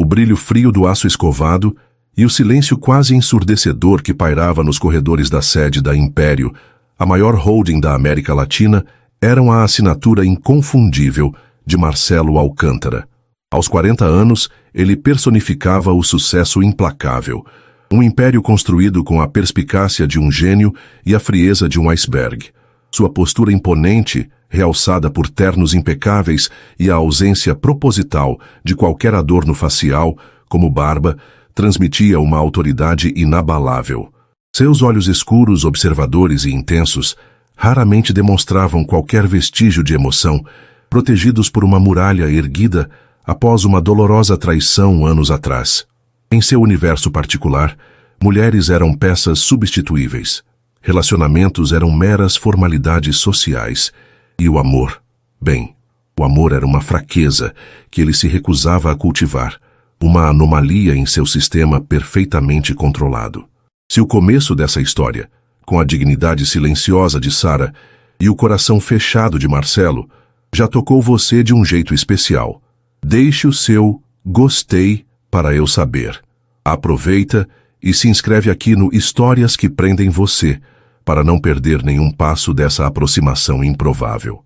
brilho frio do aço escovado e o silêncio quase ensurdecedor que pairava nos corredores da sede da Império, a maior holding da América Latina, eram a assinatura inconfundível de Marcelo Alcântara. Aos 40 anos, ele personificava o sucesso implacável, um império construído com a perspicácia de um gênio e a frieza de um iceberg. Sua postura imponente, realçada por ternos impecáveis e a ausência proposital de qualquer adorno facial, como barba, transmitia uma autoridade inabalável. Seus olhos escuros, observadores e intensos, raramente demonstravam qualquer vestígio de emoção, protegidos por uma muralha erguida após uma dolorosa traição anos atrás. Em seu universo particular, mulheres eram peças substituíveis. Relacionamentos eram meras formalidades sociais. E o amor? Bem, o amor era uma fraqueza que ele se recusava a cultivar, uma anomalia em seu sistema perfeitamente controlado. Se o começo dessa história, com a dignidade silenciosa de Sarah e o coração fechado de Marcelo, já tocou você de um jeito especial, deixe o seu gostei para eu saber. Aproveita e se inscreve aqui no Histórias que Prendem Você, para não perder nenhum passo dessa aproximação improvável.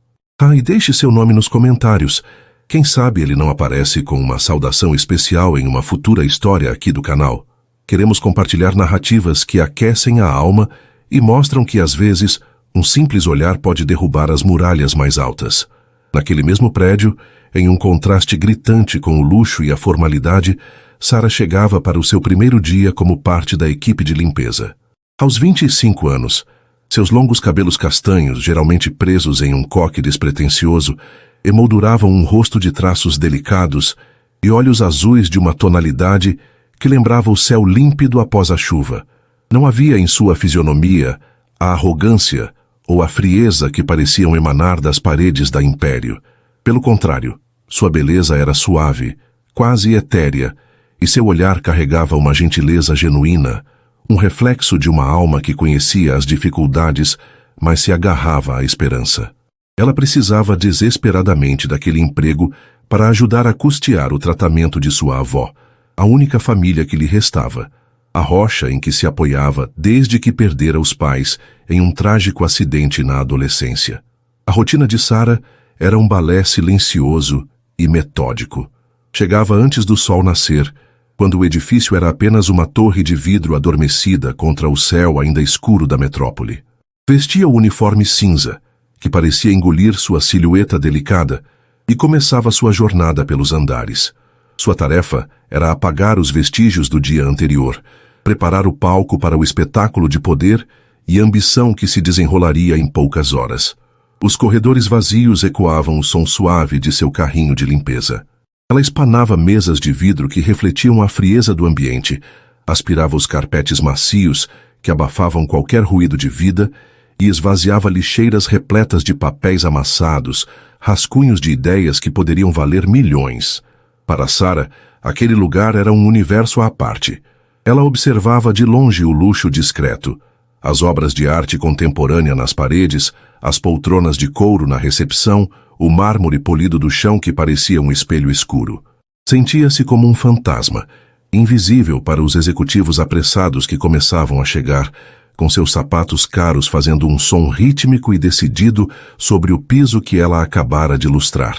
E deixe seu nome nos comentários. Quem sabe ele não aparece com uma saudação especial em uma futura história aqui do canal. Queremos compartilhar narrativas que aquecem a alma e mostram que, às vezes, um simples olhar pode derrubar as muralhas mais altas. Naquele mesmo prédio, em um contraste gritante com o luxo e a formalidade, Sarah chegava para o seu primeiro dia como parte da equipe de limpeza. Aos 25 anos, seus longos cabelos castanhos, geralmente presos em um coque despretensioso, emolduravam um rosto de traços delicados e olhos azuis de uma tonalidade que lembrava o céu límpido após a chuva. Não havia em sua fisionomia a arrogância ou a frieza que pareciam emanar das paredes da Império. Pelo contrário, sua beleza era suave, quase etérea, e seu olhar carregava uma gentileza genuína, um reflexo de uma alma que conhecia as dificuldades, mas se agarrava à esperança. Ela precisava desesperadamente daquele emprego para ajudar a custear o tratamento de sua avó, a única família que lhe restava, a rocha em que se apoiava desde que perdera os pais em um trágico acidente na adolescência. A rotina de Sarah era um balé silencioso e metódico. Chegava antes do sol nascer, quando o edifício era apenas uma torre de vidro adormecida contra o céu ainda escuro da metrópole. Vestia o uniforme cinza, que parecia engolir sua silhueta delicada, e começava sua jornada pelos andares. Sua tarefa era apagar os vestígios do dia anterior, preparar o palco para o espetáculo de poder e ambição que se desenrolaria em poucas horas. Os corredores vazios ecoavam o som suave de seu carrinho de limpeza. Ela espanava mesas de vidro que refletiam a frieza do ambiente, aspirava os carpetes macios que abafavam qualquer ruído de vida e esvaziava lixeiras repletas de papéis amassados, rascunhos de ideias que poderiam valer milhões. Para Sarah, aquele lugar era um universo à parte. Ela observava de longe o luxo discreto, as obras de arte contemporânea nas paredes, as poltronas de couro na recepção, o mármore polido do chão que parecia um espelho escuro. Sentia-se como um fantasma, invisível para os executivos apressados que começavam a chegar, com seus sapatos caros fazendo um som rítmico e decidido sobre o piso que ela acabara de lustrar.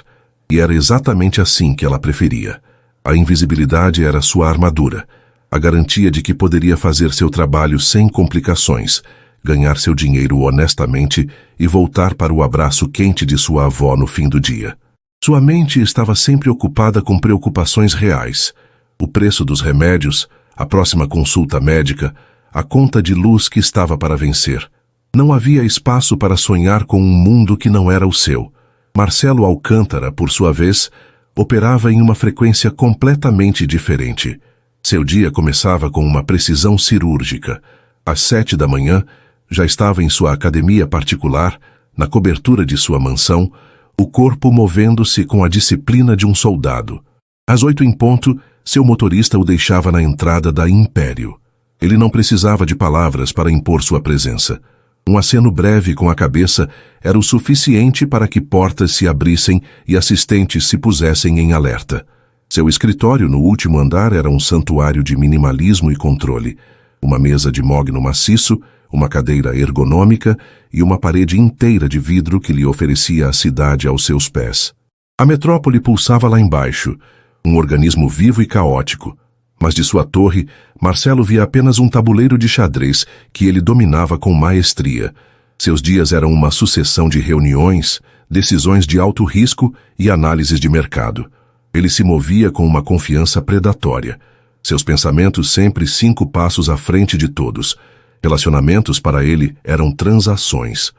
E era exatamente assim que ela preferia. A invisibilidade era sua armadura, a garantia de que poderia fazer seu trabalho sem complicações, ganhar seu dinheiro honestamente e voltar para o abraço quente de sua avó no fim do dia. Sua mente estava sempre ocupada com preocupações reais. O preço dos remédios, a próxima consulta médica, a conta de luz que estava para vencer. Não havia espaço para sonhar com um mundo que não era o seu. Marcelo Alcântara, por sua vez, operava em uma frequência completamente diferente. Seu dia começava com uma precisão cirúrgica. Às 7 da manhã, já estava em sua academia particular, na cobertura de sua mansão, o corpo movendo-se com a disciplina de um soldado. Às 8 em ponto, seu motorista o deixava na entrada da Império. Ele não precisava de palavras para impor sua presença. Um aceno breve com a cabeça era o suficiente para que portas se abrissem e assistentes se pusessem em alerta. Seu escritório no último andar era um santuário de minimalismo e controle. Uma mesa de mogno maciço, uma cadeira ergonômica e uma parede inteira de vidro que lhe oferecia a cidade aos seus pés. A metrópole pulsava lá embaixo, um organismo vivo e caótico. Mas de sua torre, Marcelo via apenas um tabuleiro de xadrez que ele dominava com maestria. Seus dias eram uma sucessão de reuniões, decisões de alto risco e análises de mercado. Ele se movia com uma confiança predatória. Seus pensamentos sempre 5 passos à frente de todos. Relacionamentos para ele eram transações.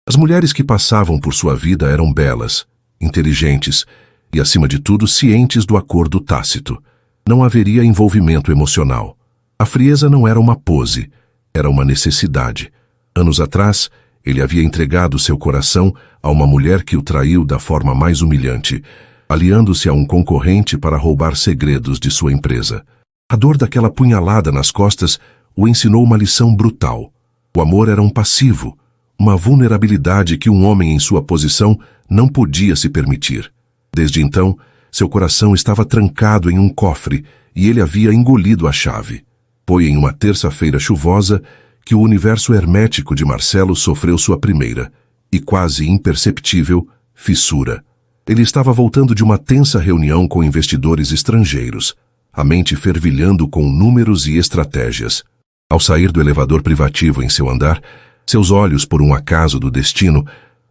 As mulheres que passavam por sua vida eram belas, inteligentes e, acima de tudo, cientes do acordo tácito. Não haveria envolvimento emocional. A frieza não era uma pose, era uma necessidade. Anos atrás, ele havia entregado seu coração a uma mulher que o traiu da forma mais humilhante, aliando-se a um concorrente para roubar segredos de sua empresa. A dor daquela punhalada nas costas o ensinou uma lição brutal. O amor era um passivo, uma vulnerabilidade que um homem em sua posição não podia se permitir. Desde então, seu coração estava trancado em um cofre e ele havia engolido a chave. Foi em uma terça-feira chuvosa que o universo hermético de Marcelo sofreu sua primeira, e quase imperceptível, fissura. Ele estava voltando de uma tensa reunião com investidores estrangeiros, a mente fervilhando com números e estratégias. Ao sair do elevador privativo em seu andar, seus olhos, por um acaso do destino,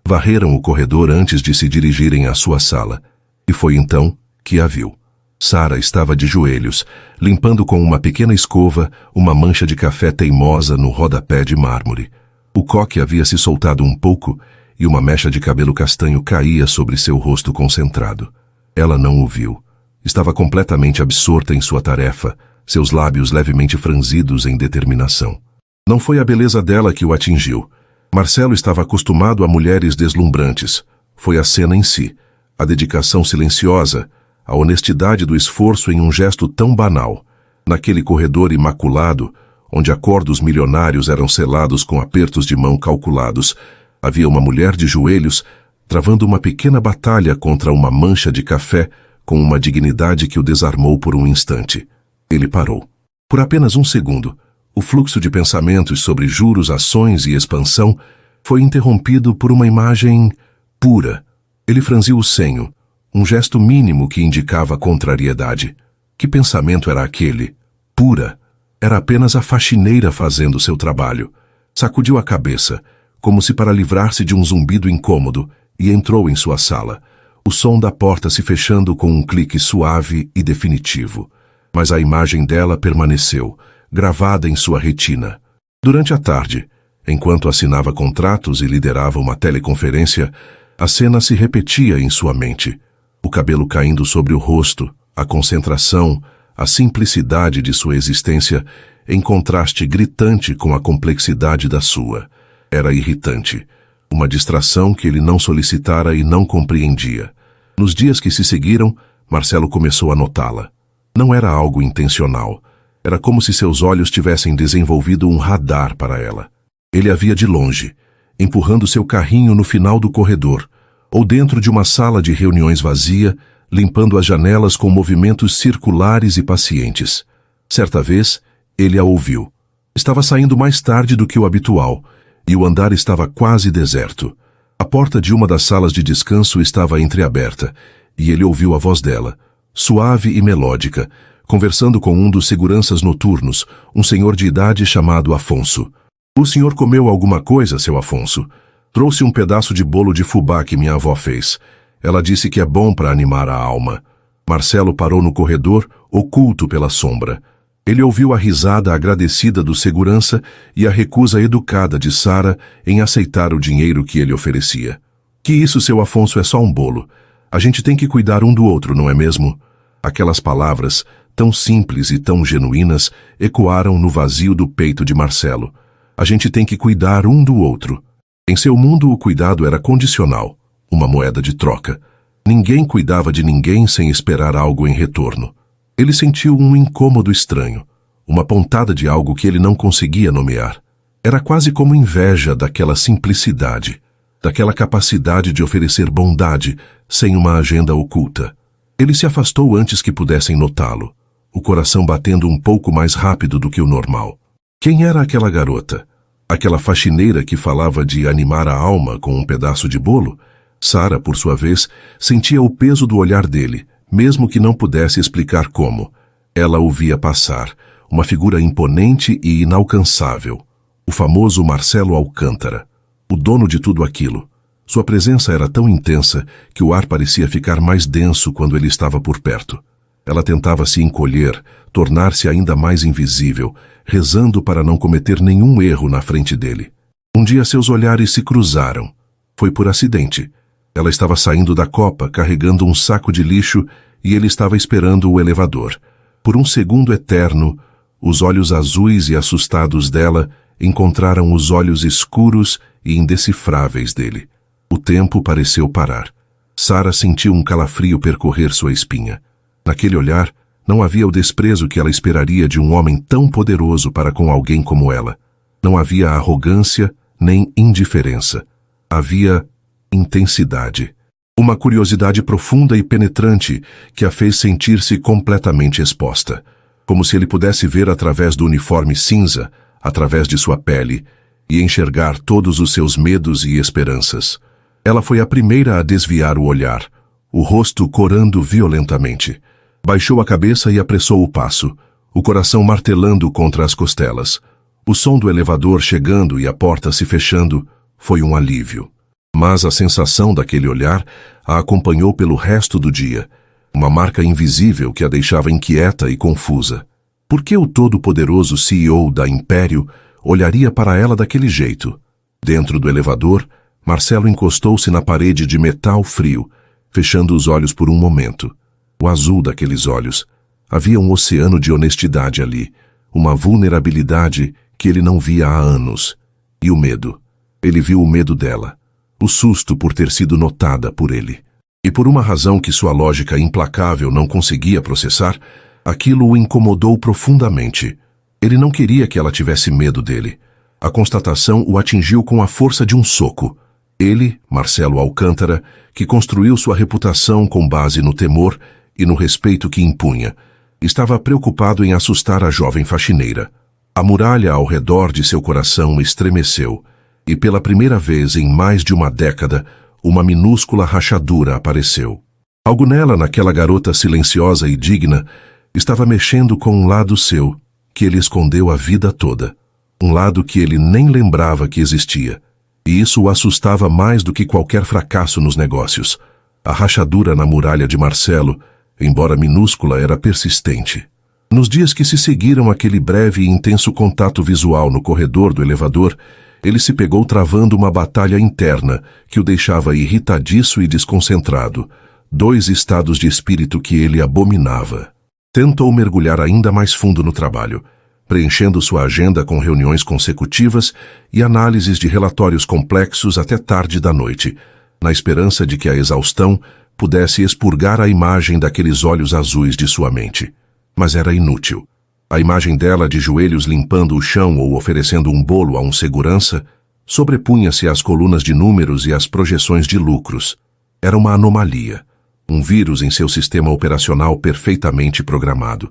varreram o corredor antes de se dirigirem à sua sala. E foi então que a viu. Sara estava de joelhos, limpando com uma pequena escova uma mancha de café teimosa no rodapé de mármore. O coque havia se soltado um pouco e uma mecha de cabelo castanho caía sobre seu rosto concentrado. Ela não o viu. Estava completamente absorta em sua tarefa, seus lábios levemente franzidos em determinação. Não foi a beleza dela que o atingiu. Marcelo estava acostumado a mulheres deslumbrantes. Foi a cena em si, a dedicação silenciosa, a honestidade do esforço em um gesto tão banal. Naquele corredor imaculado, onde acordos milionários eram selados com apertos de mão calculados, havia uma mulher de joelhos, travando uma pequena batalha contra uma mancha de café com uma dignidade que o desarmou por um instante. Ele parou. Por apenas um segundo, o fluxo de pensamentos sobre juros, ações e expansão foi interrompido por uma imagem pura. Ele franziu o senho, um gesto mínimo que indicava contrariedade. Que pensamento era aquele? Pura. Era apenas a faxineira fazendo seu trabalho. Sacudiu a cabeça, como se para livrar-se de um zumbido incômodo, e entrou em sua sala, o som da porta se fechando com um clique suave e definitivo. Mas a imagem dela permaneceu, gravada em sua retina. Durante a tarde, enquanto assinava contratos e liderava uma teleconferência, a cena se repetia em sua mente. O cabelo caindo sobre o rosto, a concentração, a simplicidade de sua existência, em contraste gritante com a complexidade da sua. Era irritante, uma distração que ele não solicitara e não compreendia. Nos dias que se seguiram, Marcelo começou a notá-la. Não era algo intencional. Era como se seus olhos tivessem desenvolvido um radar para ela. Ele a via de longe, empurrando seu carrinho no final do corredor, ou dentro de uma sala de reuniões vazia, limpando as janelas com movimentos circulares e pacientes. Certa vez, ele a ouviu. Estava saindo mais tarde do que o habitual, e o andar estava quase deserto. A porta de uma das salas de descanso estava entreaberta, e ele ouviu a voz dela, suave e melódica, conversando com um dos seguranças noturnos, um senhor de idade chamado Afonso. "O senhor comeu alguma coisa, seu Afonso? Trouxe um pedaço de bolo de fubá que minha avó fez. Ela disse que é bom para animar a alma." Marcelo parou no corredor, oculto pela sombra. Ele ouviu a risada agradecida do segurança e a recusa educada de Sara em aceitar o dinheiro que ele oferecia. "Que isso, seu Afonso, é só um bolo. A gente tem que cuidar um do outro, não é mesmo?" Aquelas palavras, tão simples e tão genuínas, ecoaram no vazio do peito de Marcelo. A gente tem que cuidar um do outro. Em seu mundo, o cuidado era condicional, uma moeda de troca. Ninguém cuidava de ninguém sem esperar algo em retorno. Ele sentiu um incômodo estranho, uma pontada de algo que ele não conseguia nomear. Era quase como inveja daquela simplicidade, daquela capacidade de oferecer bondade sem uma agenda oculta. Ele se afastou antes que pudessem notá-lo, o coração batendo um pouco mais rápido do que o normal. Quem era aquela garota? Aquela faxineira que falava de animar a alma com um pedaço de bolo? Sara, por sua vez, sentia o peso do olhar dele, mesmo que não pudesse explicar como. Ela o via passar, uma figura imponente e inalcançável. O famoso Marcelo Alcântara, o dono de tudo aquilo. Sua presença era tão intensa que o ar parecia ficar mais denso quando ele estava por perto. Ela tentava se encolher, tornar-se ainda mais invisível, rezando para não cometer nenhum erro na frente dele. Um dia seus olhares se cruzaram. Foi por acidente. Ela estava saindo da copa, carregando um saco de lixo, e ele estava esperando o elevador. Por um segundo eterno, os olhos azuis e assustados dela encontraram os olhos escuros e indecifráveis dele. O tempo pareceu parar. Sara sentiu um calafrio percorrer sua espinha. Naquele olhar, não havia o desprezo que ela esperaria de um homem tão poderoso para com alguém como ela. Não havia arrogância nem indiferença. Havia intensidade. Uma curiosidade profunda e penetrante que a fez sentir-se completamente exposta. Como se ele pudesse ver através do uniforme cinza, através de sua pele, e enxergar todos os seus medos e esperanças. Ela foi a primeira a desviar o olhar, o rosto corando violentamente. Baixou a cabeça e apressou o passo, o coração martelando contra as costelas. O som do elevador chegando e a porta se fechando foi um alívio. Mas a sensação daquele olhar a acompanhou pelo resto do dia, uma marca invisível que a deixava inquieta e confusa. Por que o todo-poderoso CEO da Império olharia para ela daquele jeito? Dentro do elevador, Marcelo encostou-se na parede de metal frio, fechando os olhos por um momento. O azul daqueles olhos. Havia um oceano de honestidade ali, uma vulnerabilidade que ele não via há anos. E o medo. Ele viu o medo dela. O susto por ter sido notada por ele. E por uma razão que sua lógica implacável não conseguia processar, aquilo o incomodou profundamente. Ele não queria que ela tivesse medo dele. A constatação o atingiu com a força de um soco. Ele, Marcelo Alcântara, que construiu sua reputação com base no temor e no respeito que impunha, estava preocupado em assustar a jovem faxineira. A muralha ao redor de seu coração estremeceu, e pela primeira vez em mais de uma década, uma minúscula rachadura apareceu. Algo nela, naquela garota silenciosa e digna, estava mexendo com um lado seu, que ele escondeu a vida toda. Um lado que ele nem lembrava que existia. E isso o assustava mais do que qualquer fracasso nos negócios. A rachadura na muralha de Marcelo, embora minúscula, era persistente. Nos dias que se seguiram aquele breve e intenso contato visual no corredor do elevador, ele se pegou travando uma batalha interna que o deixava irritadiço e desconcentrado, dois estados de espírito que ele abominava. Tentou mergulhar ainda mais fundo no trabalho, preenchendo sua agenda com reuniões consecutivas e análises de relatórios complexos até tarde da noite, na esperança de que a exaustão pudesse expurgar a imagem daqueles olhos azuis de sua mente. Mas era inútil. A imagem dela de joelhos limpando o chão ou oferecendo um bolo a um segurança sobrepunha-se às colunas de números e às projeções de lucros. Era uma anomalia, um vírus em seu sistema operacional perfeitamente programado.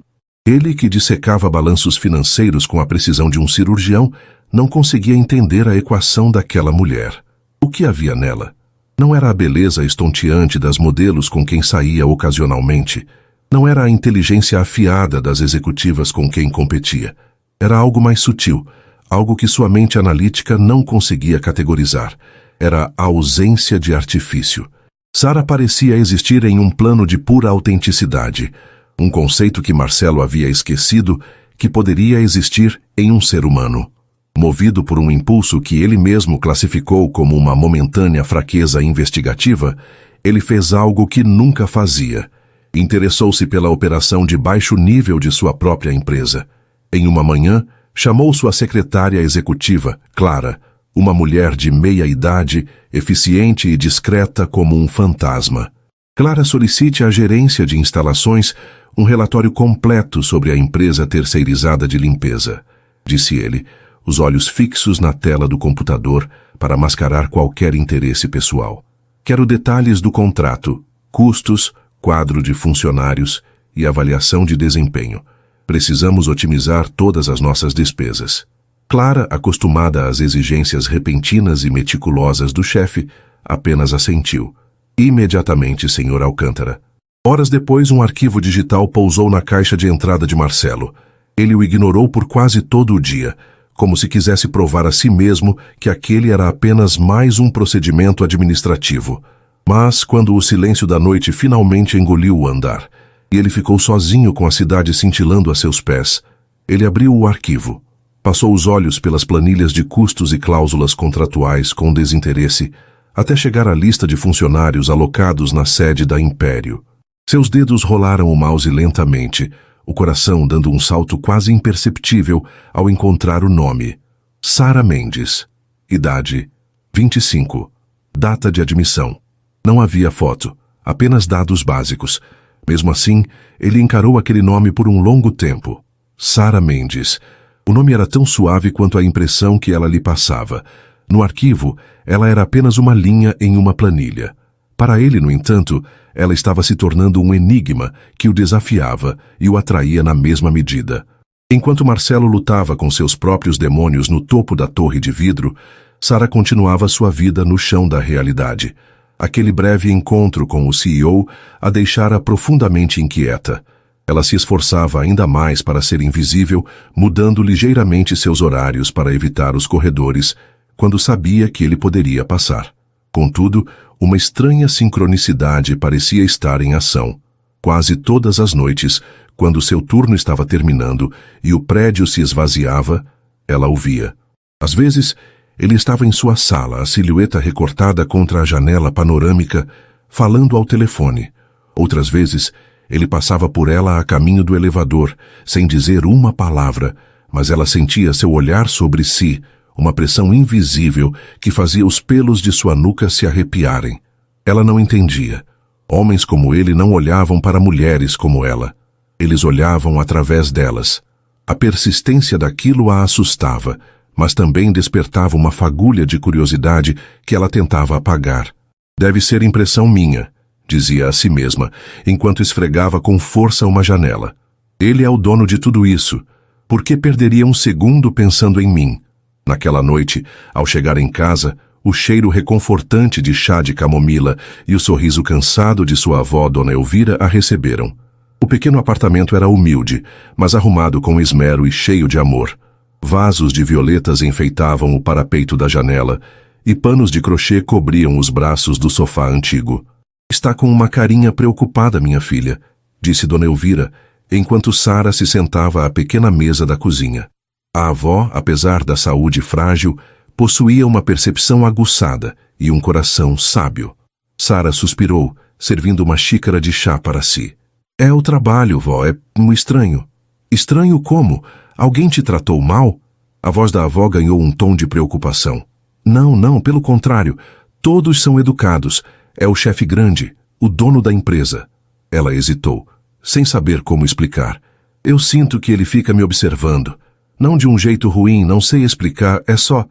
Ele, que dissecava balanços financeiros com a precisão de um cirurgião, não conseguia entender a equação daquela mulher. O que havia nela? Não era a beleza estonteante das modelos com quem saía ocasionalmente. Não era a inteligência afiada das executivas com quem competia. Era algo mais sutil, algo que sua mente analítica não conseguia categorizar. Era a ausência de artifício. Sara parecia existir em um plano de pura autenticidade, um conceito que Marcelo havia esquecido que poderia existir em um ser humano. Movido por um impulso que ele mesmo classificou como uma momentânea fraqueza investigativa, ele fez algo que nunca fazia. Interessou-se pela operação de baixo nível de sua própria empresa. Em uma manhã, chamou sua secretária executiva, Clara, uma mulher de meia idade, eficiente e discreta como um fantasma. Clara, solicite à gerência de instalações um relatório completo sobre a empresa terceirizada de limpeza, disse ele, os olhos fixos na tela do computador para mascarar qualquer interesse pessoal. Quero detalhes do contrato, custos, quadro de funcionários e avaliação de desempenho. Precisamos otimizar todas as nossas despesas. Clara, acostumada às exigências repentinas e meticulosas do chefe, apenas assentiu. Imediatamente, Sr. Alcântara. Horas depois, um arquivo digital pousou na caixa de entrada de Marcelo. Ele o ignorou por quase todo o dia, como se quisesse provar a si mesmo que aquele era apenas mais um procedimento administrativo. Mas, quando o silêncio da noite finalmente engoliu o andar, e ele ficou sozinho com a cidade cintilando a seus pés, ele abriu o arquivo. Passou os olhos pelas planilhas de custos e cláusulas contratuais com desinteresse, até chegar à lista de funcionários alocados na sede da Império. Seus dedos rolaram o mouse lentamente, o coração dando um salto quase imperceptível ao encontrar o nome. Sara Mendes. Idade: 25. Data de admissão. Não havia foto, apenas dados básicos. Mesmo assim, ele encarou aquele nome por um longo tempo. Sara Mendes. O nome era tão suave quanto a impressão que ela lhe passava. No arquivo, ela era apenas uma linha em uma planilha. Para ele, no entanto, ela estava se tornando um enigma que o desafiava e o atraía na mesma medida. Enquanto Marcelo lutava com seus próprios demônios no topo da torre de vidro, Sara continuava sua vida no chão da realidade. Aquele breve encontro com o CEO a deixara profundamente inquieta. Ela se esforçava ainda mais para ser invisível, mudando ligeiramente seus horários para evitar os corredores, quando sabia que ele poderia passar. Contudo, uma estranha sincronicidade parecia estar em ação. Quase todas as noites, quando seu turno estava terminando e o prédio se esvaziava, ela o via. Às vezes, ele estava em sua sala, a silhueta recortada contra a janela panorâmica, falando ao telefone. Outras vezes, ele passava por ela a caminho do elevador, sem dizer uma palavra, mas ela sentia seu olhar sobre si, uma pressão invisível que fazia os pelos de sua nuca se arrepiarem. Ela não entendia. Homens como ele não olhavam para mulheres como ela. Eles olhavam através delas. A persistência daquilo a assustava, mas também despertava uma fagulha de curiosidade que ela tentava apagar. Deve ser impressão minha, dizia a si mesma, enquanto esfregava com força uma janela. Ele é o dono de tudo isso. Por que perderia um segundo pensando em mim? Naquela noite, ao chegar em casa, o cheiro reconfortante de chá de camomila e o sorriso cansado de sua avó, Dona Elvira, a receberam. O pequeno apartamento era humilde, mas arrumado com esmero e cheio de amor. Vasos de violetas enfeitavam o parapeito da janela e panos de crochê cobriam os braços do sofá antigo. Está com uma carinha preocupada, minha filha, disse Dona Elvira, enquanto Sara se sentava à pequena mesa da cozinha. A avó, apesar da saúde frágil, possuía uma percepção aguçada e um coração sábio. Sara suspirou, servindo uma xícara de chá para si. É o trabalho, vó, é estranho. Estranho como? Alguém te tratou mal? A voz da avó ganhou um tom de preocupação. Não, pelo contrário. Todos são educados. É o chefe grande, o dono da empresa. Ela hesitou, sem saber como explicar. Eu sinto que ele fica me observando. Não de um jeito ruim, não sei explicar, é só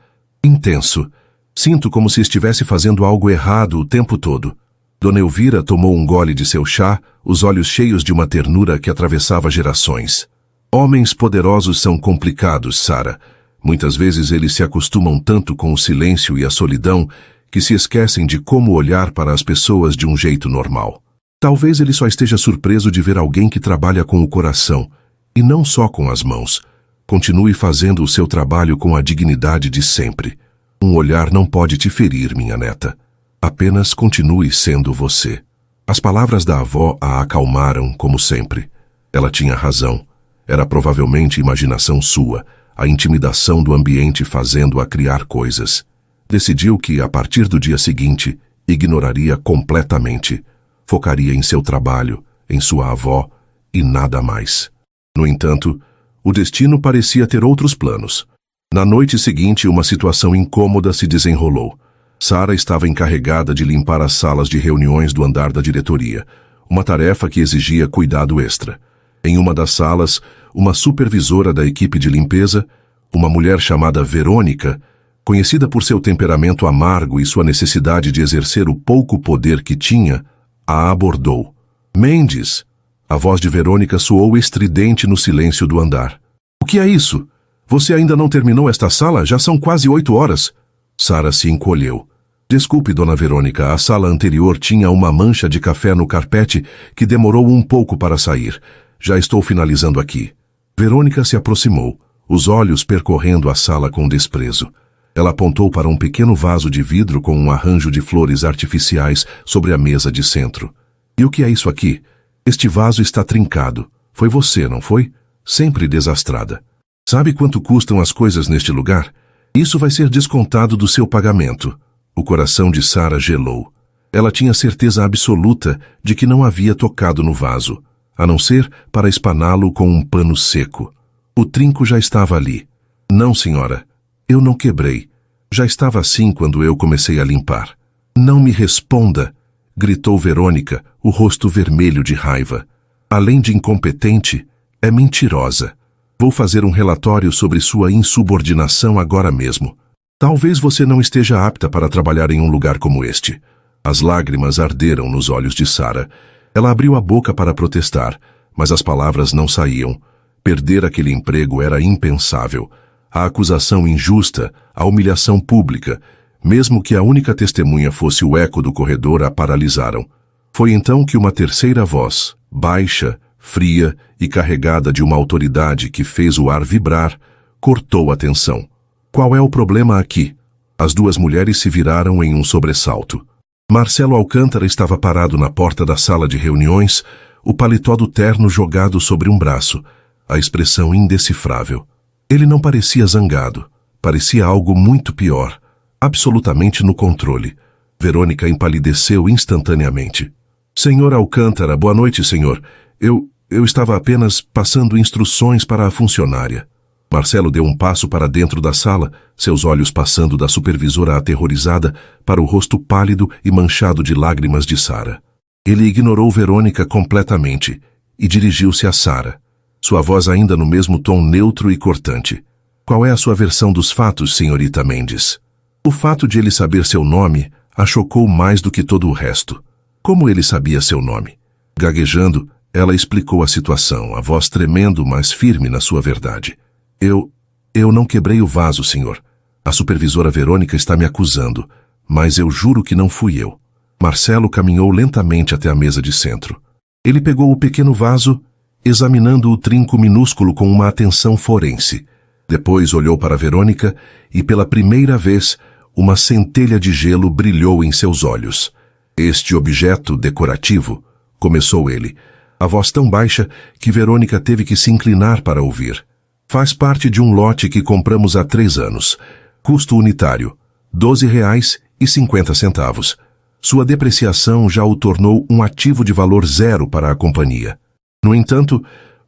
intenso. Sinto como se estivesse fazendo algo errado o tempo todo. Dona Elvira tomou um gole de seu chá, os olhos cheios de uma ternura que atravessava gerações. Homens poderosos são complicados, Sara. Muitas vezes eles se acostumam tanto com o silêncio e a solidão que se esquecem de como olhar para as pessoas de um jeito normal. Talvez ele só esteja surpreso de ver alguém que trabalha com o coração, e não só com as mãos. Continue fazendo o seu trabalho com a dignidade de sempre. Um olhar não pode te ferir, minha neta. Apenas continue sendo você. As palavras da avó a acalmaram, como sempre. Ela tinha razão. Era provavelmente imaginação sua, a intimidação do ambiente fazendo-a criar coisas. Decidiu que, a partir do dia seguinte, ignoraria completamente. Focaria em seu trabalho, em sua avó e nada mais. No entanto, o destino parecia ter outros planos. Na noite seguinte, uma situação incômoda se desenrolou. Sara estava encarregada de limpar as salas de reuniões do andar da diretoria, uma tarefa que exigia cuidado extra. Em uma das salas, uma supervisora da equipe de limpeza, uma mulher chamada Verônica, conhecida por seu temperamento amargo e sua necessidade de exercer o pouco poder que tinha, a abordou. Mendes! A voz de Verônica soou estridente no silêncio do andar. O que é isso? Você ainda não terminou esta sala? Já são quase 8 horas. Sara se encolheu. Desculpe, dona Verônica, a sala anterior tinha uma mancha de café no carpete que demorou um pouco para sair. Já estou finalizando aqui. Verônica se aproximou, os olhos percorrendo a sala com desprezo. Ela apontou para um pequeno vaso de vidro com um arranjo de flores artificiais sobre a mesa de centro. E o que é isso aqui? Este vaso está trincado. Foi você, não foi? Sempre desastrada. Sabe quanto custam as coisas neste lugar? Isso vai ser descontado do seu pagamento. O coração de Sara gelou. Ela tinha certeza absoluta de que não havia tocado no vaso, a não ser para espaná-lo com um pano seco. O trinco já estava ali. Não, senhora. Eu não quebrei. Já estava assim quando eu comecei a limpar. Não me responda, gritou Verônica, o rosto vermelho de raiva. Além de incompetente, é mentirosa. Vou fazer um relatório sobre sua insubordinação agora mesmo. Talvez você não esteja apta para trabalhar em um lugar como este. As lágrimas arderam nos olhos de Sara. Ela abriu a boca para protestar, mas as palavras não saíam. Perder aquele emprego era impensável. A acusação injusta, a humilhação pública, mesmo que a única testemunha fosse o eco do corredor, a paralisaram. Foi então que uma terceira voz, baixa, fria e carregada de uma autoridade que fez o ar vibrar, cortou a tensão. Qual é o problema aqui? As duas mulheres se viraram em um sobressalto. Marcelo Alcântara estava parado na porta da sala de reuniões, o paletó do terno jogado sobre um braço, a expressão indecifrável. Ele não parecia zangado, parecia algo muito pior, absolutamente no controle. Verônica empalideceu instantaneamente. Senhor Alcântara, boa noite, senhor. Eu estava apenas passando instruções para a funcionária. Marcelo deu um passo para dentro da sala, seus olhos passando da supervisora aterrorizada para o rosto pálido e manchado de lágrimas de Sara. Ele ignorou Verônica completamente e dirigiu-se a Sara, sua voz ainda no mesmo tom neutro e cortante. Qual é a sua versão dos fatos, senhorita Mendes? O fato de ele saber seu nome a chocou mais do que todo o resto. Como ele sabia seu nome? Gaguejando, ela explicou a situação, a voz tremendo, mas firme na sua verdade. Eu não quebrei o vaso, senhor. A supervisora Verônica está me acusando, mas eu juro que não fui eu. Marcelo caminhou lentamente até a mesa de centro. Ele pegou o pequeno vaso, examinando o trinco minúsculo com uma atenção forense. Depois olhou para Verônica e, pela primeira vez, uma centelha de gelo brilhou em seus olhos. Este objeto decorativo, começou ele, a voz tão baixa que Verônica teve que se inclinar para ouvir. Faz parte de um lote que compramos há 3 anos. Custo unitário, R$12,50. Sua depreciação já o tornou um ativo de valor zero para a companhia. No entanto,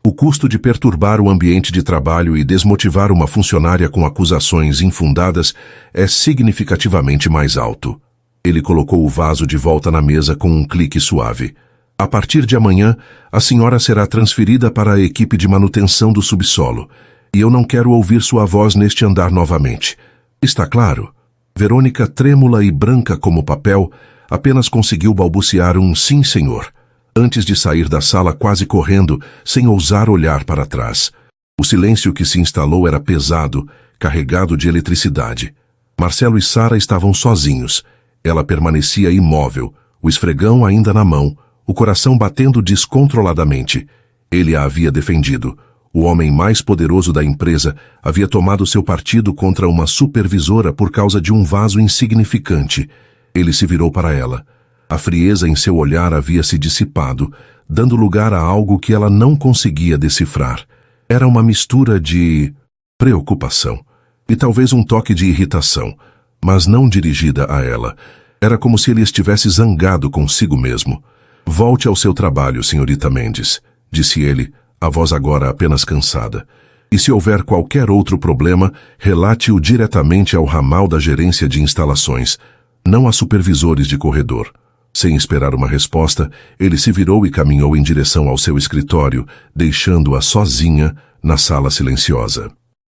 o custo de perturbar o ambiente de trabalho e desmotivar uma funcionária com acusações infundadas é significativamente mais alto. Ele colocou o vaso de volta na mesa com um clique suave. A partir de amanhã, a senhora será transferida para a equipe de manutenção do subsolo, e eu não quero ouvir sua voz neste andar novamente. Está claro? Verônica, trêmula e branca como papel, apenas conseguiu balbuciar um sim, senhor, antes de sair da sala quase correndo, sem ousar olhar para trás. O silêncio que se instalou era pesado, carregado de eletricidade. Marcelo e Sara estavam sozinhos. Ela permanecia imóvel, o esfregão ainda na mão, o coração batendo descontroladamente. Ele a havia defendido. O homem mais poderoso da empresa havia tomado seu partido contra uma supervisora por causa de um vaso insignificante. Ele se virou para ela. A frieza em seu olhar havia se dissipado, dando lugar a algo que ela não conseguia decifrar. Era uma mistura de preocupação e talvez um toque de irritação, mas não dirigida a ela. Era como se ele estivesse zangado consigo mesmo. Volte ao seu trabalho, senhorita Mendes, disse ele, a voz agora apenas cansada. E se houver qualquer outro problema, relate-o diretamente ao ramal da gerência de instalações, não a supervisores de corredor. Sem esperar uma resposta, ele se virou e caminhou em direção ao seu escritório, deixando-a sozinha na sala silenciosa.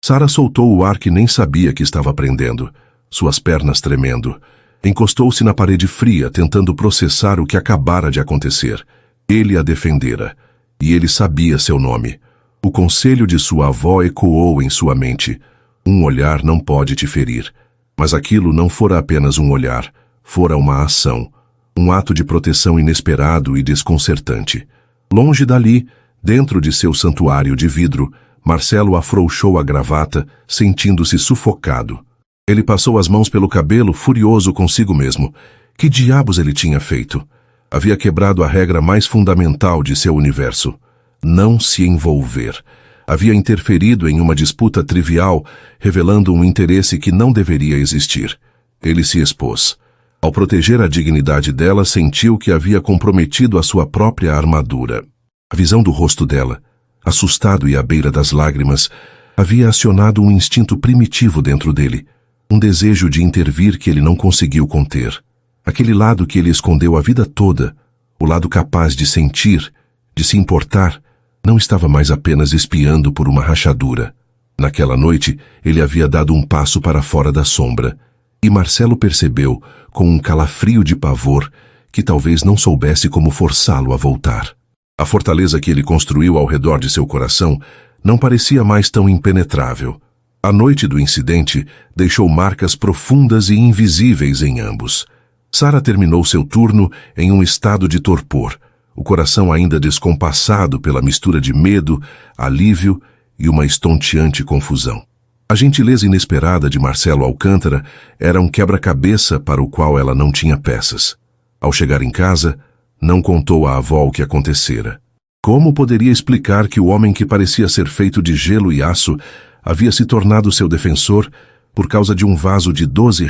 Sara soltou o ar que nem sabia que estava prendendo, suas pernas tremendo. Encostou-se na parede fria, tentando processar o que acabara de acontecer. Ele a defendera, e ele sabia seu nome. O conselho de sua avó ecoou em sua mente. Um olhar não pode te ferir. Mas aquilo não fora apenas um olhar, fora uma ação, um ato de proteção inesperado e desconcertante. Longe dali, dentro de seu santuário de vidro, Marcelo afrouxou a gravata, sentindo-se sufocado. Ele passou as mãos pelo cabelo, furioso consigo mesmo. Que diabos ele tinha feito? Havia quebrado a regra mais fundamental de seu universo: não se envolver. Havia interferido em uma disputa trivial, revelando um interesse que não deveria existir. Ele se expôs. Ao proteger a dignidade dela, sentiu que havia comprometido a sua própria armadura. A visão do rosto dela, assustado e à beira das lágrimas, havia acionado um instinto primitivo dentro dele, um desejo de intervir que ele não conseguiu conter. Aquele lado que ele escondeu a vida toda, o lado capaz de sentir, de se importar, não estava mais apenas espiando por uma rachadura. Naquela noite, ele havia dado um passo para fora da sombra, e Marcelo percebeu, com um calafrio de pavor, que talvez não soubesse como forçá-lo a voltar. A fortaleza que ele construiu ao redor de seu coração não parecia mais tão impenetrável. A noite do incidente deixou marcas profundas e invisíveis em ambos. Sara terminou seu turno em um estado de torpor, o coração ainda descompassado pela mistura de medo, alívio e uma estonteante confusão. A gentileza inesperada de Marcelo Alcântara era um quebra-cabeça para o qual ela não tinha peças. Ao chegar em casa, não contou à avó o que acontecera. Como poderia explicar que o homem que parecia ser feito de gelo e aço havia se tornado seu defensor por causa de um vaso de R$ 12?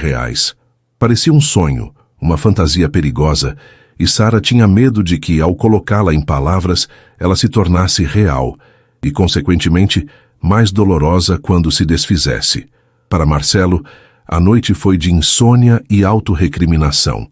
Parecia um sonho, uma fantasia perigosa, e Sara tinha medo de que, ao colocá-la em palavras, ela se tornasse real e, consequentemente, mais dolorosa quando se desfizesse. Para Marcelo, a noite foi de insônia e autorrecriminação.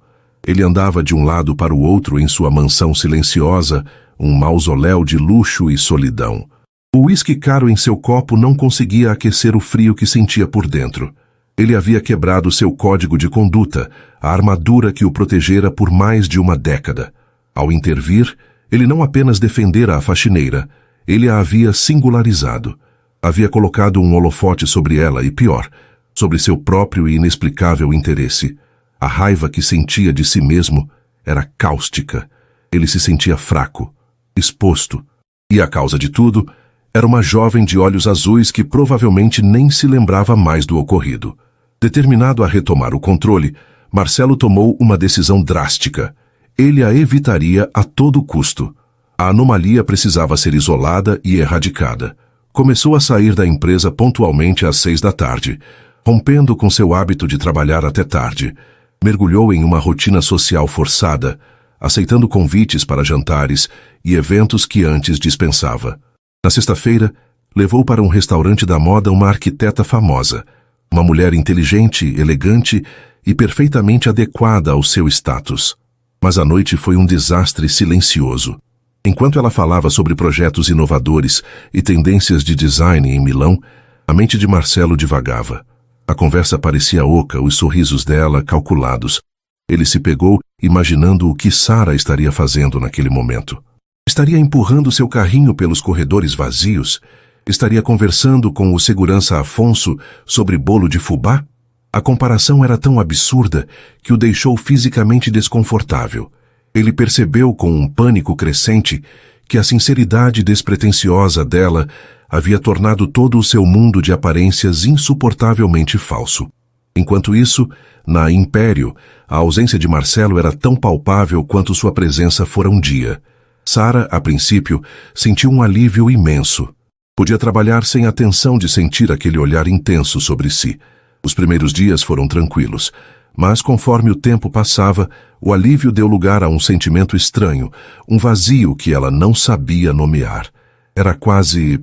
Ele andava de um lado para o outro em sua mansão silenciosa, um mausoléu de luxo e solidão. O uísque caro em seu copo não conseguia aquecer o frio que sentia por dentro. Ele havia quebrado seu código de conduta, a armadura que o protegera por mais de uma década. Ao intervir, ele não apenas defendera a faxineira, ele a havia singularizado. Havia colocado um holofote sobre ela e, pior, sobre seu próprio e inexplicável interesse. A raiva que sentia de si mesmo era cáustica. Ele se sentia fraco, exposto. E a causa de tudo era uma jovem de olhos azuis que provavelmente nem se lembrava mais do ocorrido. Determinado a retomar o controle, Marcelo tomou uma decisão drástica. Ele a evitaria a todo custo. A anomalia precisava ser isolada e erradicada. Começou a sair da empresa pontualmente às 6 da tarde, rompendo com seu hábito de trabalhar até tarde. Mergulhou em uma rotina social forçada, aceitando convites para jantares e eventos que antes dispensava. Na sexta-feira, levou para um restaurante da moda uma arquiteta famosa, uma mulher inteligente, elegante e perfeitamente adequada ao seu status. Mas a noite foi um desastre silencioso. Enquanto ela falava sobre projetos inovadores e tendências de design em Milão, a mente de Marcelo divagava. A conversa parecia oca, os sorrisos dela calculados. Ele se pegou imaginando o que Sara estaria fazendo naquele momento. Estaria empurrando seu carrinho pelos corredores vazios? Estaria conversando com o segurança Afonso sobre bolo de fubá? A comparação era tão absurda que o deixou fisicamente desconfortável. Ele percebeu com um pânico crescente que a sinceridade despretensiosa dela havia tornado todo o seu mundo de aparências insuportavelmente falso. Enquanto isso, na Império, a ausência de Marcelo era tão palpável quanto sua presença fora um dia. Sara, a princípio, sentiu um alívio imenso. Podia trabalhar sem a tensão de sentir aquele olhar intenso sobre si. Os primeiros dias foram tranquilos, mas conforme o tempo passava, o alívio deu lugar a um sentimento estranho, um vazio que ela não sabia nomear. Era quase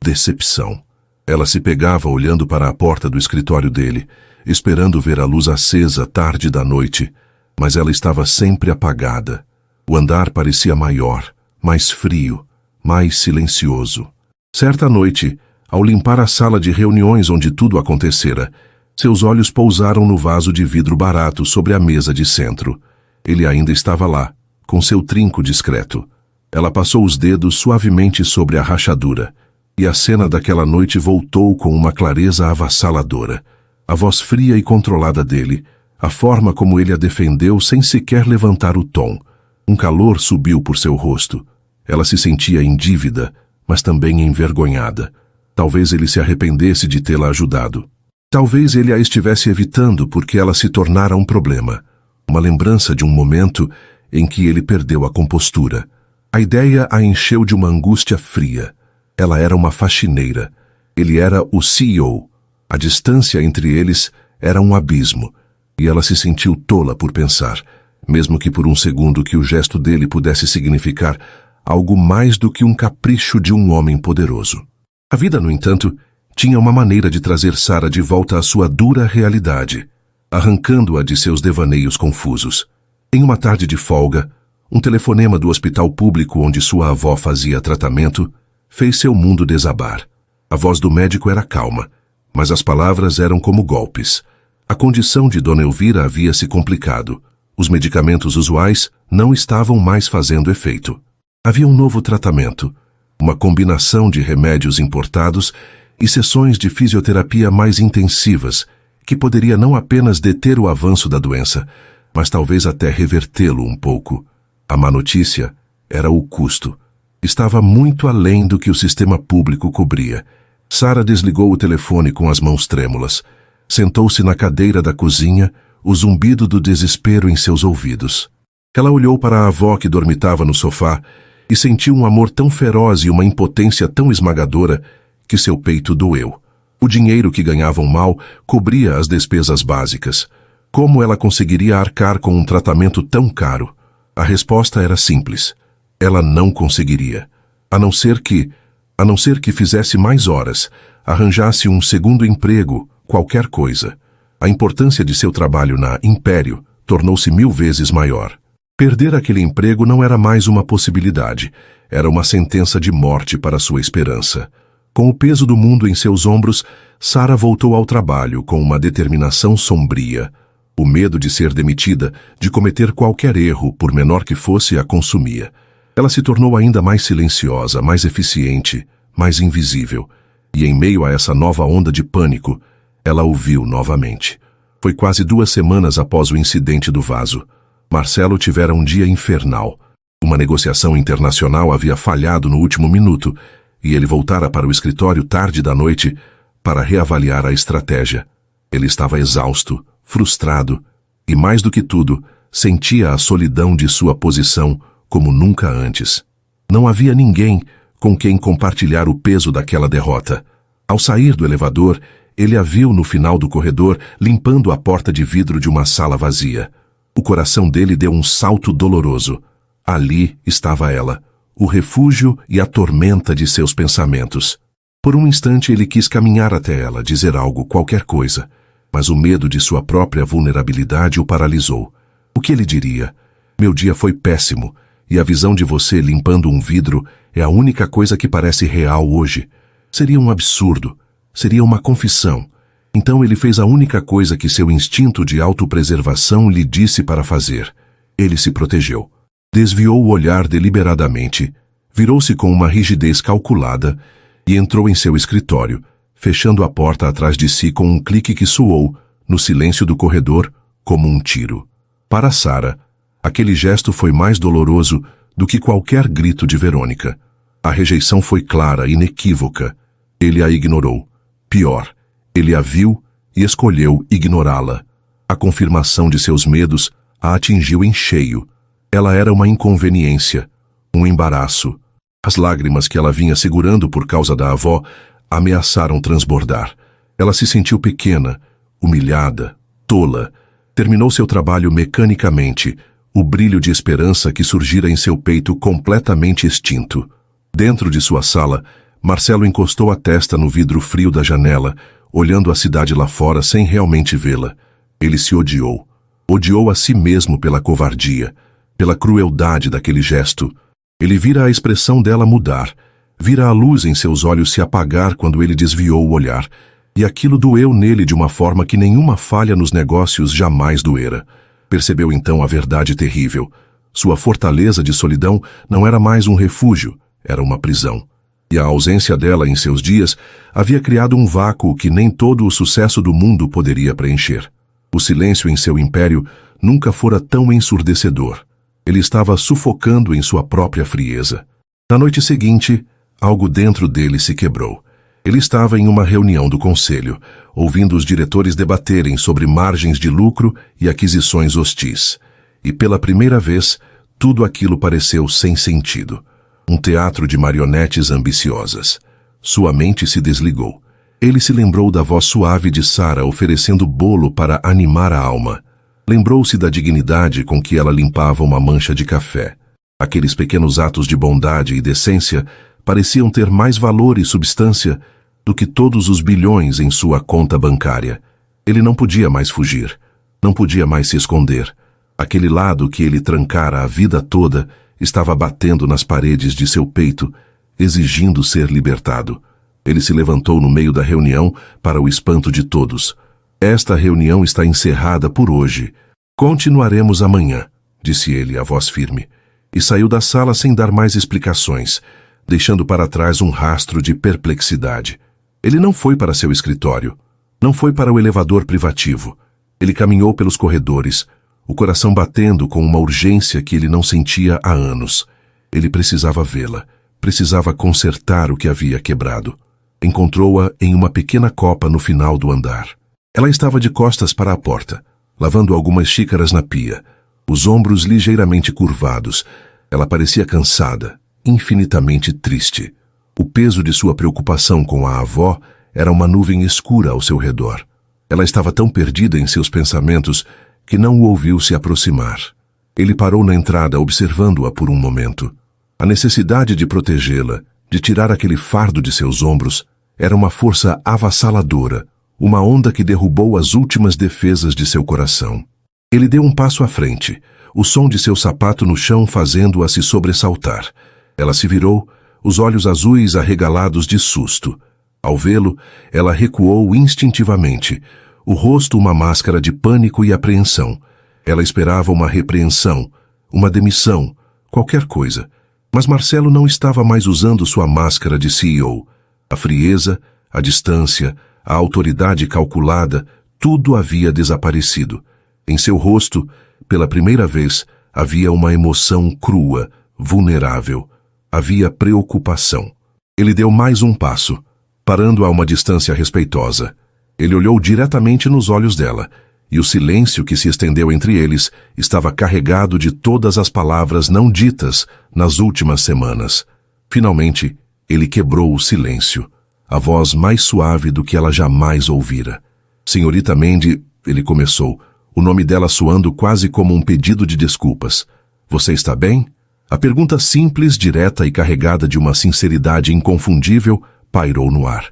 decepção. Ela se pegava olhando para a porta do escritório dele, esperando ver a luz acesa tarde da noite, mas ela estava sempre apagada. O andar parecia maior, mais frio, mais silencioso. Certa noite, ao limpar a sala de reuniões onde tudo acontecera, seus olhos pousaram no vaso de vidro barato sobre a mesa de centro. Ele ainda estava lá, com seu trinco discreto. Ela passou os dedos suavemente sobre a rachadura, e a cena daquela noite voltou com uma clareza avassaladora. A voz fria e controlada dele, a forma como ele a defendeu sem sequer levantar o tom. Um calor subiu por seu rosto. Ela se sentia em dívida, mas também envergonhada. Talvez ele se arrependesse de tê-la ajudado. Talvez ele a estivesse evitando porque ela se tornara um problema. Uma lembrança de um momento em que ele perdeu a compostura. A ideia a encheu de uma angústia fria. Ela era uma faxineira. Ele era o CEO. A distância entre eles era um abismo. E ela se sentiu tola por pensar, mesmo que por um segundo, que o gesto dele pudesse significar algo mais do que um capricho de um homem poderoso. A vida, no entanto, tinha uma maneira de trazer Sarah de volta à sua dura realidade, arrancando-a de seus devaneios confusos. Em uma tarde de folga, um telefonema do hospital público onde sua avó fazia tratamento fez seu mundo desabar. A voz do médico era calma, mas as palavras eram como golpes. A condição de Dona Elvira havia se complicado. Os medicamentos usuais não estavam mais fazendo efeito. Havia um novo tratamento, uma combinação de remédios importados e sessões de fisioterapia mais intensivas, que poderia não apenas deter o avanço da doença, mas talvez até revertê-lo um pouco. A má notícia era o custo. Estava muito além do que o sistema público cobria. Sarah desligou o telefone com as mãos trêmulas. Sentou-se na cadeira da cozinha, o zumbido do desespero em seus ouvidos. Ela olhou para a avó que dormitava no sofá e sentiu um amor tão feroz e uma impotência tão esmagadora que seu peito doeu. O dinheiro que ganhavam mal cobria as despesas básicas. Como ela conseguiria arcar com um tratamento tão caro? A resposta era simples. Ela não conseguiria. A não ser que fizesse mais horas, arranjasse um segundo emprego, qualquer coisa. A importância de seu trabalho na Império tornou-se 1000 vezes maior. Perder aquele emprego não era mais uma possibilidade, era uma sentença de morte para sua esperança. Com o peso do mundo em seus ombros, Sarah voltou ao trabalho com uma determinação sombria. O medo de ser demitida, de cometer qualquer erro, por menor que fosse, a consumia. Ela se tornou ainda mais silenciosa, mais eficiente, mais invisível. E em meio a essa nova onda de pânico, ela ouviu novamente. Foi quase 2 semanas após o incidente do vaso. Marcelo tivera um dia infernal. Uma negociação internacional havia falhado no último minuto e ele voltara para o escritório tarde da noite para reavaliar a estratégia. Ele estava exausto, frustrado e, mais do que tudo, sentia a solidão de sua posição como nunca antes. Não havia ninguém com quem compartilhar o peso daquela derrota. Ao sair do elevador, ele a viu no final do corredor limpando a porta de vidro de uma sala vazia. O coração dele deu um salto doloroso. Ali estava ela, o refúgio e a tormenta de seus pensamentos. Por um instante ele quis caminhar até ela, dizer algo, qualquer coisa, mas o medo de sua própria vulnerabilidade o paralisou. O que ele diria? Meu dia foi péssimo, e a visão de você limpando um vidro é a única coisa que parece real hoje. Seria um absurdo. Seria uma confissão. Então ele fez a única coisa que seu instinto de autopreservação lhe disse para fazer. Ele se protegeu. Desviou o olhar deliberadamente, virou-se com uma rigidez calculada e entrou em seu escritório, fechando a porta atrás de si com um clique que soou, no silêncio do corredor, como um tiro. Para Sarah, aquele gesto foi mais doloroso do que qualquer grito de Verônica. A rejeição foi clara, inequívoca. Ele a ignorou. Pior, ele a viu e escolheu ignorá-la. A confirmação de seus medos a atingiu em cheio. Ela era uma inconveniência, um embaraço. As lágrimas que ela vinha segurando por causa da avó ameaçaram transbordar. Ela se sentiu pequena, humilhada, tola. Terminou seu trabalho mecanicamente, o brilho de esperança que surgira em seu peito completamente extinto. Dentro de sua sala, Marcelo encostou a testa no vidro frio da janela, olhando a cidade lá fora sem realmente vê-la. Ele se odiou. Odiou a si mesmo pela covardia, pela crueldade daquele gesto. Ele vira a expressão dela mudar, vira a luz em seus olhos se apagar quando ele desviou o olhar, e aquilo doeu nele de uma forma que nenhuma falha nos negócios jamais doera. Percebeu então a verdade terrível. Sua fortaleza de solidão não era mais um refúgio, era uma prisão. E a ausência dela em seus dias havia criado um vácuo que nem todo o sucesso do mundo poderia preencher. O silêncio em seu império nunca fora tão ensurdecedor. Ele estava sufocando em sua própria frieza. Na noite seguinte, algo dentro dele se quebrou. Ele estava em uma reunião do conselho, ouvindo os diretores debaterem sobre margens de lucro e aquisições hostis. E pela primeira vez, tudo aquilo pareceu sem sentido. Um teatro de marionetes ambiciosas. Sua mente se desligou. Ele se lembrou da voz suave de Sarah oferecendo bolo para animar a alma. Lembrou-se da dignidade com que ela limpava uma mancha de café. Aqueles pequenos atos de bondade e decência pareciam ter mais valor e substância do que todos os bilhões em sua conta bancária. Ele não podia mais fugir. Não podia mais se esconder. Aquele lado que ele trancara a vida toda estava batendo nas paredes de seu peito, exigindo ser libertado. Ele se levantou no meio da reunião para o espanto de todos. Esta reunião está encerrada por hoje. Continuaremos amanhã, disse ele, a voz firme, e saiu da sala sem dar mais explicações, deixando para trás um rastro de perplexidade. Ele não foi para seu escritório, não foi para o elevador privativo. Ele caminhou pelos corredores, o coração batendo com uma urgência que ele não sentia há anos. Ele precisava vê-la, precisava consertar o que havia quebrado. Encontrou-a em uma pequena copa no final do andar. Ela estava de costas para a porta, lavando algumas xícaras na pia, os ombros ligeiramente curvados. Ela parecia cansada, infinitamente triste. O peso de sua preocupação com a avó era uma nuvem escura ao seu redor. Ela estava tão perdida em seus pensamentos que não o ouviu se aproximar. Ele parou na entrada observando-a por um momento. A necessidade de protegê-la, de tirar aquele fardo de seus ombros, era uma força avassaladora, uma onda que derrubou as últimas defesas de seu coração. Ele deu um passo à frente, o som de seu sapato no chão fazendo-a se sobressaltar. Ela se virou, os olhos azuis arregalados de susto. Ao vê-lo, ela recuou instintivamente, o rosto uma máscara de pânico e apreensão. Ela esperava uma repreensão, uma demissão, qualquer coisa. Mas Marcelo não estava mais usando sua máscara de CEO. A frieza, a distância, a autoridade calculada, tudo havia desaparecido. Em seu rosto, pela primeira vez, havia uma emoção crua, vulnerável. Havia preocupação. Ele deu mais um passo, parando a uma distância respeitosa. Ele olhou diretamente nos olhos dela, e o silêncio que se estendeu entre eles estava carregado de todas as palavras não ditas nas últimas semanas. Finalmente, ele quebrou o silêncio, a voz mais suave do que ela jamais ouvira. Senhorita Mandy, ele começou, o nome dela soando quase como um pedido de desculpas. Você está bem? A pergunta simples, direta e carregada de uma sinceridade inconfundível pairou no ar.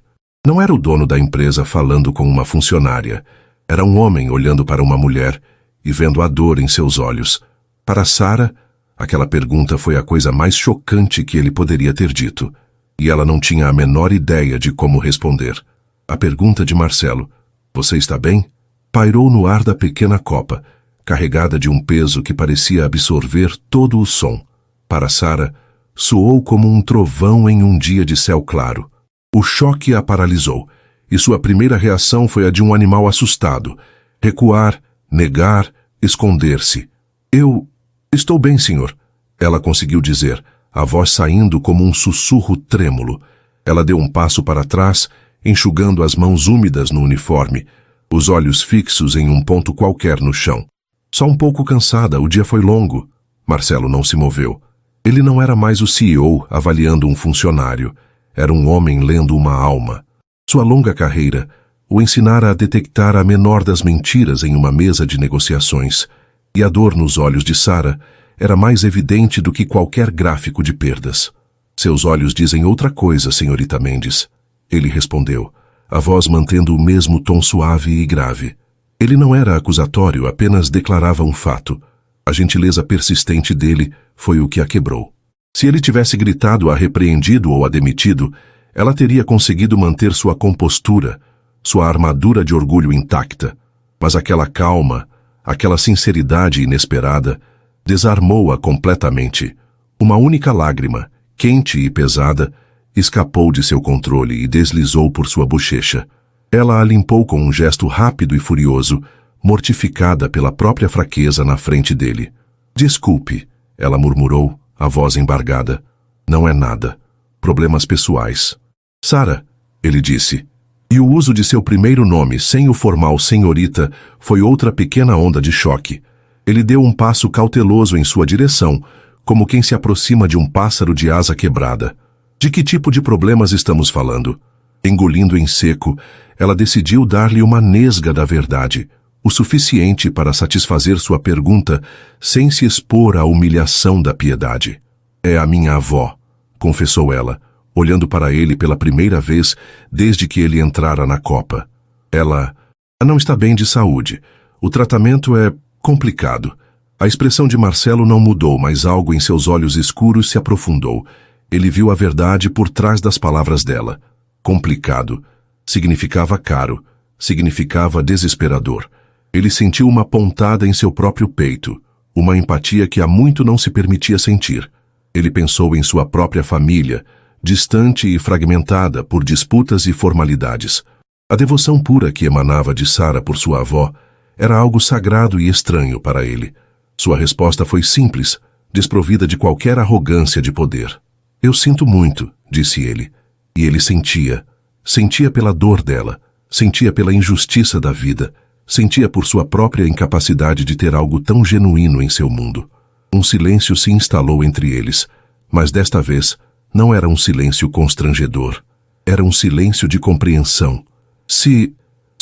Não era o dono da empresa falando com uma funcionária. Era um homem olhando para uma mulher e vendo a dor em seus olhos. Para Sarah, aquela pergunta foi a coisa mais chocante que ele poderia ter dito, e ela não tinha a menor ideia de como responder. A pergunta de Marcelo, "Você está bem?", pairou no ar da pequena copa, carregada de um peso que parecia absorver todo o som. Para Sarah, soou como um trovão em um dia de céu claro. O choque a paralisou, e sua primeira reação foi a de um animal assustado. Recuar, negar, esconder-se. "Eu estou bem, senhor", ela conseguiu dizer, a voz saindo como um sussurro trêmulo. Ela deu um passo para trás, enxugando as mãos úmidas no uniforme, os olhos fixos em um ponto qualquer no chão. Só um pouco cansada, o dia foi longo. Marcelo não se moveu. Ele não era mais o CEO avaliando um funcionário. Era um homem lendo uma alma. Sua longa carreira o ensinara a detectar a menor das mentiras em uma mesa de negociações, e a dor nos olhos de Sarah era mais evidente do que qualquer gráfico de perdas. "Seus olhos dizem outra coisa, senhorita Mendes", ele respondeu, a voz mantendo o mesmo tom suave e grave. Ele não era acusatório, apenas declarava um fato. A gentileza persistente dele foi o que a quebrou. Se ele tivesse gritado a repreendido ou a demitido, ela teria conseguido manter sua compostura, sua armadura de orgulho intacta. Mas aquela calma, aquela sinceridade inesperada, Desarmou-a completamente. Uma única lágrima, quente e pesada, escapou de seu controle e deslizou por sua bochecha. Ela a limpou com um gesto rápido e furioso, mortificada pela própria fraqueza na frente dele. Desculpe, ela murmurou, a voz embargada. Não é nada. Problemas pessoais. Sara, ele disse. E o uso de seu primeiro nome, sem o formal senhorita, foi outra pequena onda de choque. Ele deu um passo cauteloso em sua direção, como quem se aproxima de um pássaro de asa quebrada. De que tipo de problemas estamos falando? Engolindo em seco, ela decidiu dar-lhe uma nesga da verdade, o suficiente para satisfazer sua pergunta sem se expor à humilhação da piedade. É a minha avó, confessou ela, olhando para ele pela primeira vez desde que ele entrara na copa. Ela não está bem de saúde. O tratamento é complicado. A expressão de Marcelo não mudou, mas algo em seus olhos escuros se aprofundou. Ele viu a verdade por trás das palavras dela. Complicado. Significava caro. Significava desesperador. Ele sentiu uma pontada em seu próprio peito, uma empatia que há muito não se permitia sentir. Ele pensou em sua própria família, distante e fragmentada por disputas e formalidades. A devoção pura que emanava de Sara por sua avó era algo sagrado e estranho para ele. Sua resposta foi simples, desprovida de qualquer arrogância de poder. Eu sinto muito, disse ele. E ele sentia. Sentia pela dor dela, sentia pela injustiça da vida, sentia por sua própria incapacidade de ter algo tão genuíno em seu mundo. Um silêncio se instalou entre eles, mas desta vez não era um silêncio constrangedor. Era um silêncio de compreensão. Se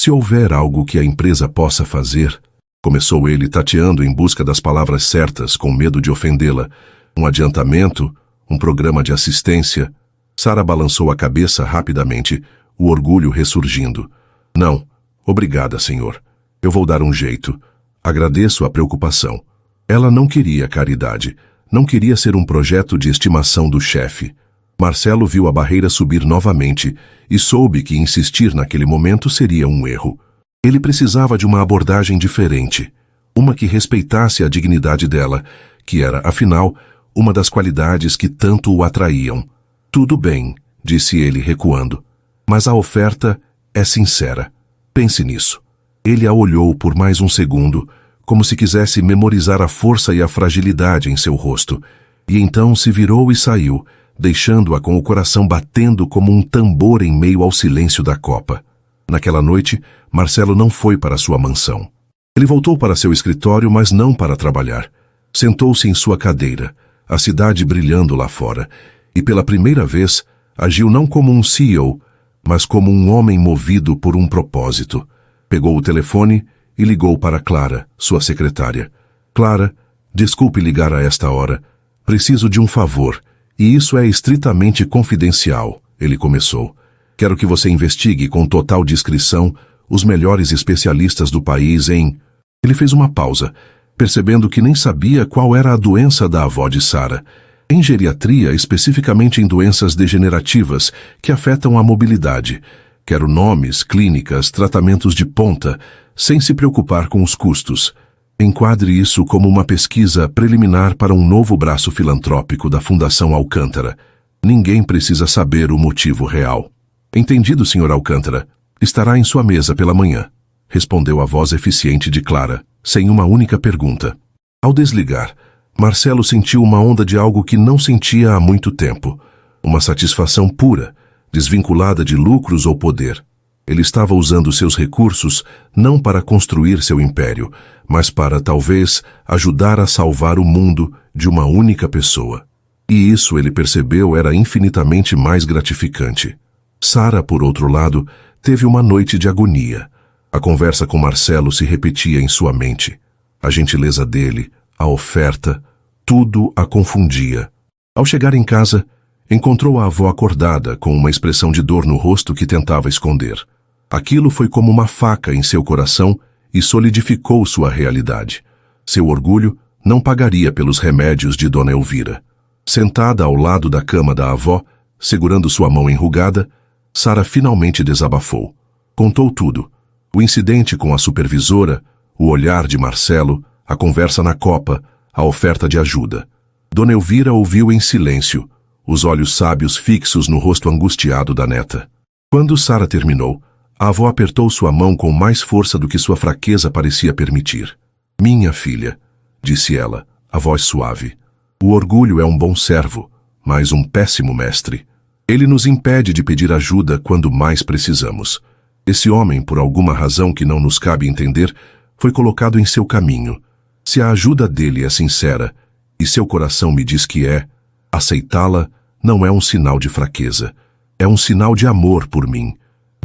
houver algo que a empresa possa fazer, começou ele tateando em busca das palavras certas, com medo de ofendê-la. Um adiantamento, um programa de assistência. Sara balançou a cabeça rapidamente, o orgulho ressurgindo. Não, obrigada, senhor. Eu vou dar um jeito. Agradeço a preocupação. Ela não queria caridade, não queria ser um projeto de estimação do chefe. Marcelo viu a barreira subir novamente e soube que insistir naquele momento seria um erro. Ele precisava de uma abordagem diferente, uma que respeitasse a dignidade dela, que era, afinal, uma das qualidades que tanto o atraíam. Tudo bem, disse ele recuando, mas a oferta é sincera. Pense nisso. Ele a olhou por mais um segundo, como se quisesse memorizar a força e a fragilidade em seu rosto, e então se virou e saiu, deixando-a com o coração batendo como um tambor em meio ao silêncio da copa. Naquela noite, Marcelo não foi para sua mansão. Ele voltou para seu escritório, mas não para trabalhar. Sentou-se em sua cadeira, a cidade brilhando lá fora, e pela primeira vez agiu não como um CEO, mas como um homem movido por um propósito. Pegou o telefone e ligou para Clara, sua secretária. Clara, desculpe ligar a esta hora. Preciso de um favor, e isso é estritamente confidencial, ele começou. Quero que você investigue com total discrição os melhores especialistas do país em... Ele fez uma pausa, percebendo que nem sabia qual era a doença da avó de Sara. Em geriatria, especificamente em doenças degenerativas que afetam a mobilidade. Quero nomes, clínicas, tratamentos de ponta, sem se preocupar com os custos. Enquadre isso como uma pesquisa preliminar para um novo braço filantrópico da Fundação Alcântara. Ninguém precisa saber o motivo real. Entendido, Sr. Alcântara. Estará em sua mesa pela manhã, respondeu a voz eficiente de Clara, sem uma única pergunta. Ao desligar, Marcelo sentiu uma onda de algo que não sentia há muito tempo. Uma satisfação pura, desvinculada de lucros ou poder. Ele estava usando seus recursos não para construir seu império, mas para, talvez, ajudar a salvar o mundo de uma única pessoa. E isso, ele percebeu, era infinitamente mais gratificante. Sara, por outro lado, teve uma noite de agonia. A conversa com Marcelo se repetia em sua mente. A gentileza dele, a oferta, tudo a confundia. Ao chegar em casa, encontrou a avó acordada, com uma expressão de dor no rosto que tentava esconder. Aquilo foi como uma faca em seu coração e solidificou sua realidade. Seu orgulho não pagaria pelos remédios de Dona Elvira. Sentada ao lado da cama da avó, segurando sua mão enrugada, Sara finalmente desabafou. Contou tudo. O incidente com a supervisora, o olhar de Marcelo, a conversa na copa, a oferta de ajuda. Dona Elvira ouviu em silêncio, os olhos sábios fixos no rosto angustiado da neta. Quando Sara terminou, a avó apertou sua mão com mais força do que sua fraqueza parecia permitir. Minha filha, disse ela, a voz suave. O orgulho é um bom servo, mas um péssimo mestre. Ele nos impede de pedir ajuda quando mais precisamos. Esse homem, por alguma razão que não nos cabe entender, foi colocado em seu caminho. Se a ajuda dele é sincera, e seu coração me diz que é, aceitá-la não é um sinal de fraqueza. É um sinal de amor por mim.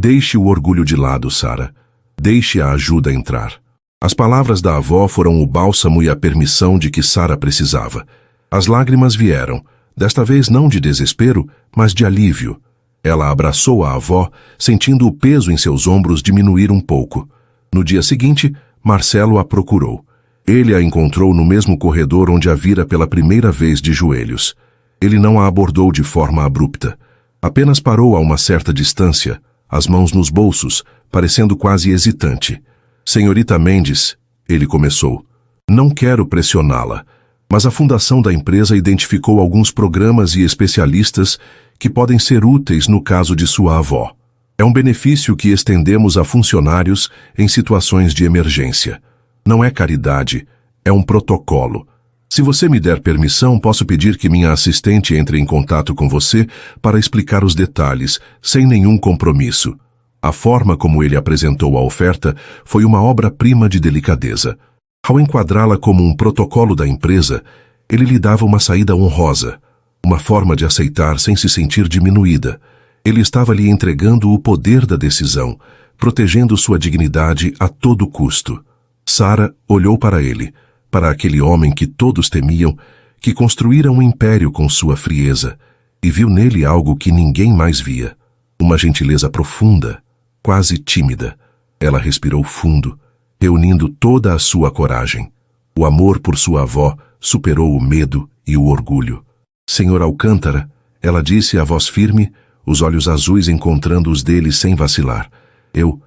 Deixe o orgulho de lado, Sara. Deixe a ajuda entrar. As palavras da avó foram o bálsamo e a permissão de que Sara precisava. As lágrimas vieram, desta vez não de desespero, mas de alívio. Ela abraçou a avó, sentindo o peso em seus ombros diminuir um pouco. No dia seguinte, Marcelo a procurou. Ele a encontrou no mesmo corredor onde a vira pela primeira vez de joelhos. Ele não a abordou de forma abrupta. Apenas parou a uma certa distância, as mãos nos bolsos, parecendo quase hesitante. Senhorita Mendes, ele começou. Não quero pressioná-la, mas a fundação da empresa identificou alguns programas e especialistas que podem ser úteis no caso de sua avó. É um benefício que estendemos a funcionários em situações de emergência. Não é caridade, é um protocolo. Se você me der permissão, posso pedir que minha assistente entre em contato com você para explicar os detalhes, sem nenhum compromisso. A forma como ele apresentou a oferta foi uma obra-prima de delicadeza. Ao enquadrá-la como um protocolo da empresa, ele lhe dava uma saída honrosa, uma forma de aceitar sem se sentir diminuída. Ele estava lhe entregando o poder da decisão, protegendo sua dignidade a todo custo. Sara olhou para ele, para aquele homem que todos temiam, que construíra um império com sua frieza, e viu nele algo que ninguém mais via. Uma gentileza profunda, quase tímida. Ela respirou fundo, reunindo toda a sua coragem. O amor por sua avó superou o medo e o orgulho. Senhor Alcântara, ela disse a voz firme, os olhos azuis encontrando os dele sem vacilar. Eu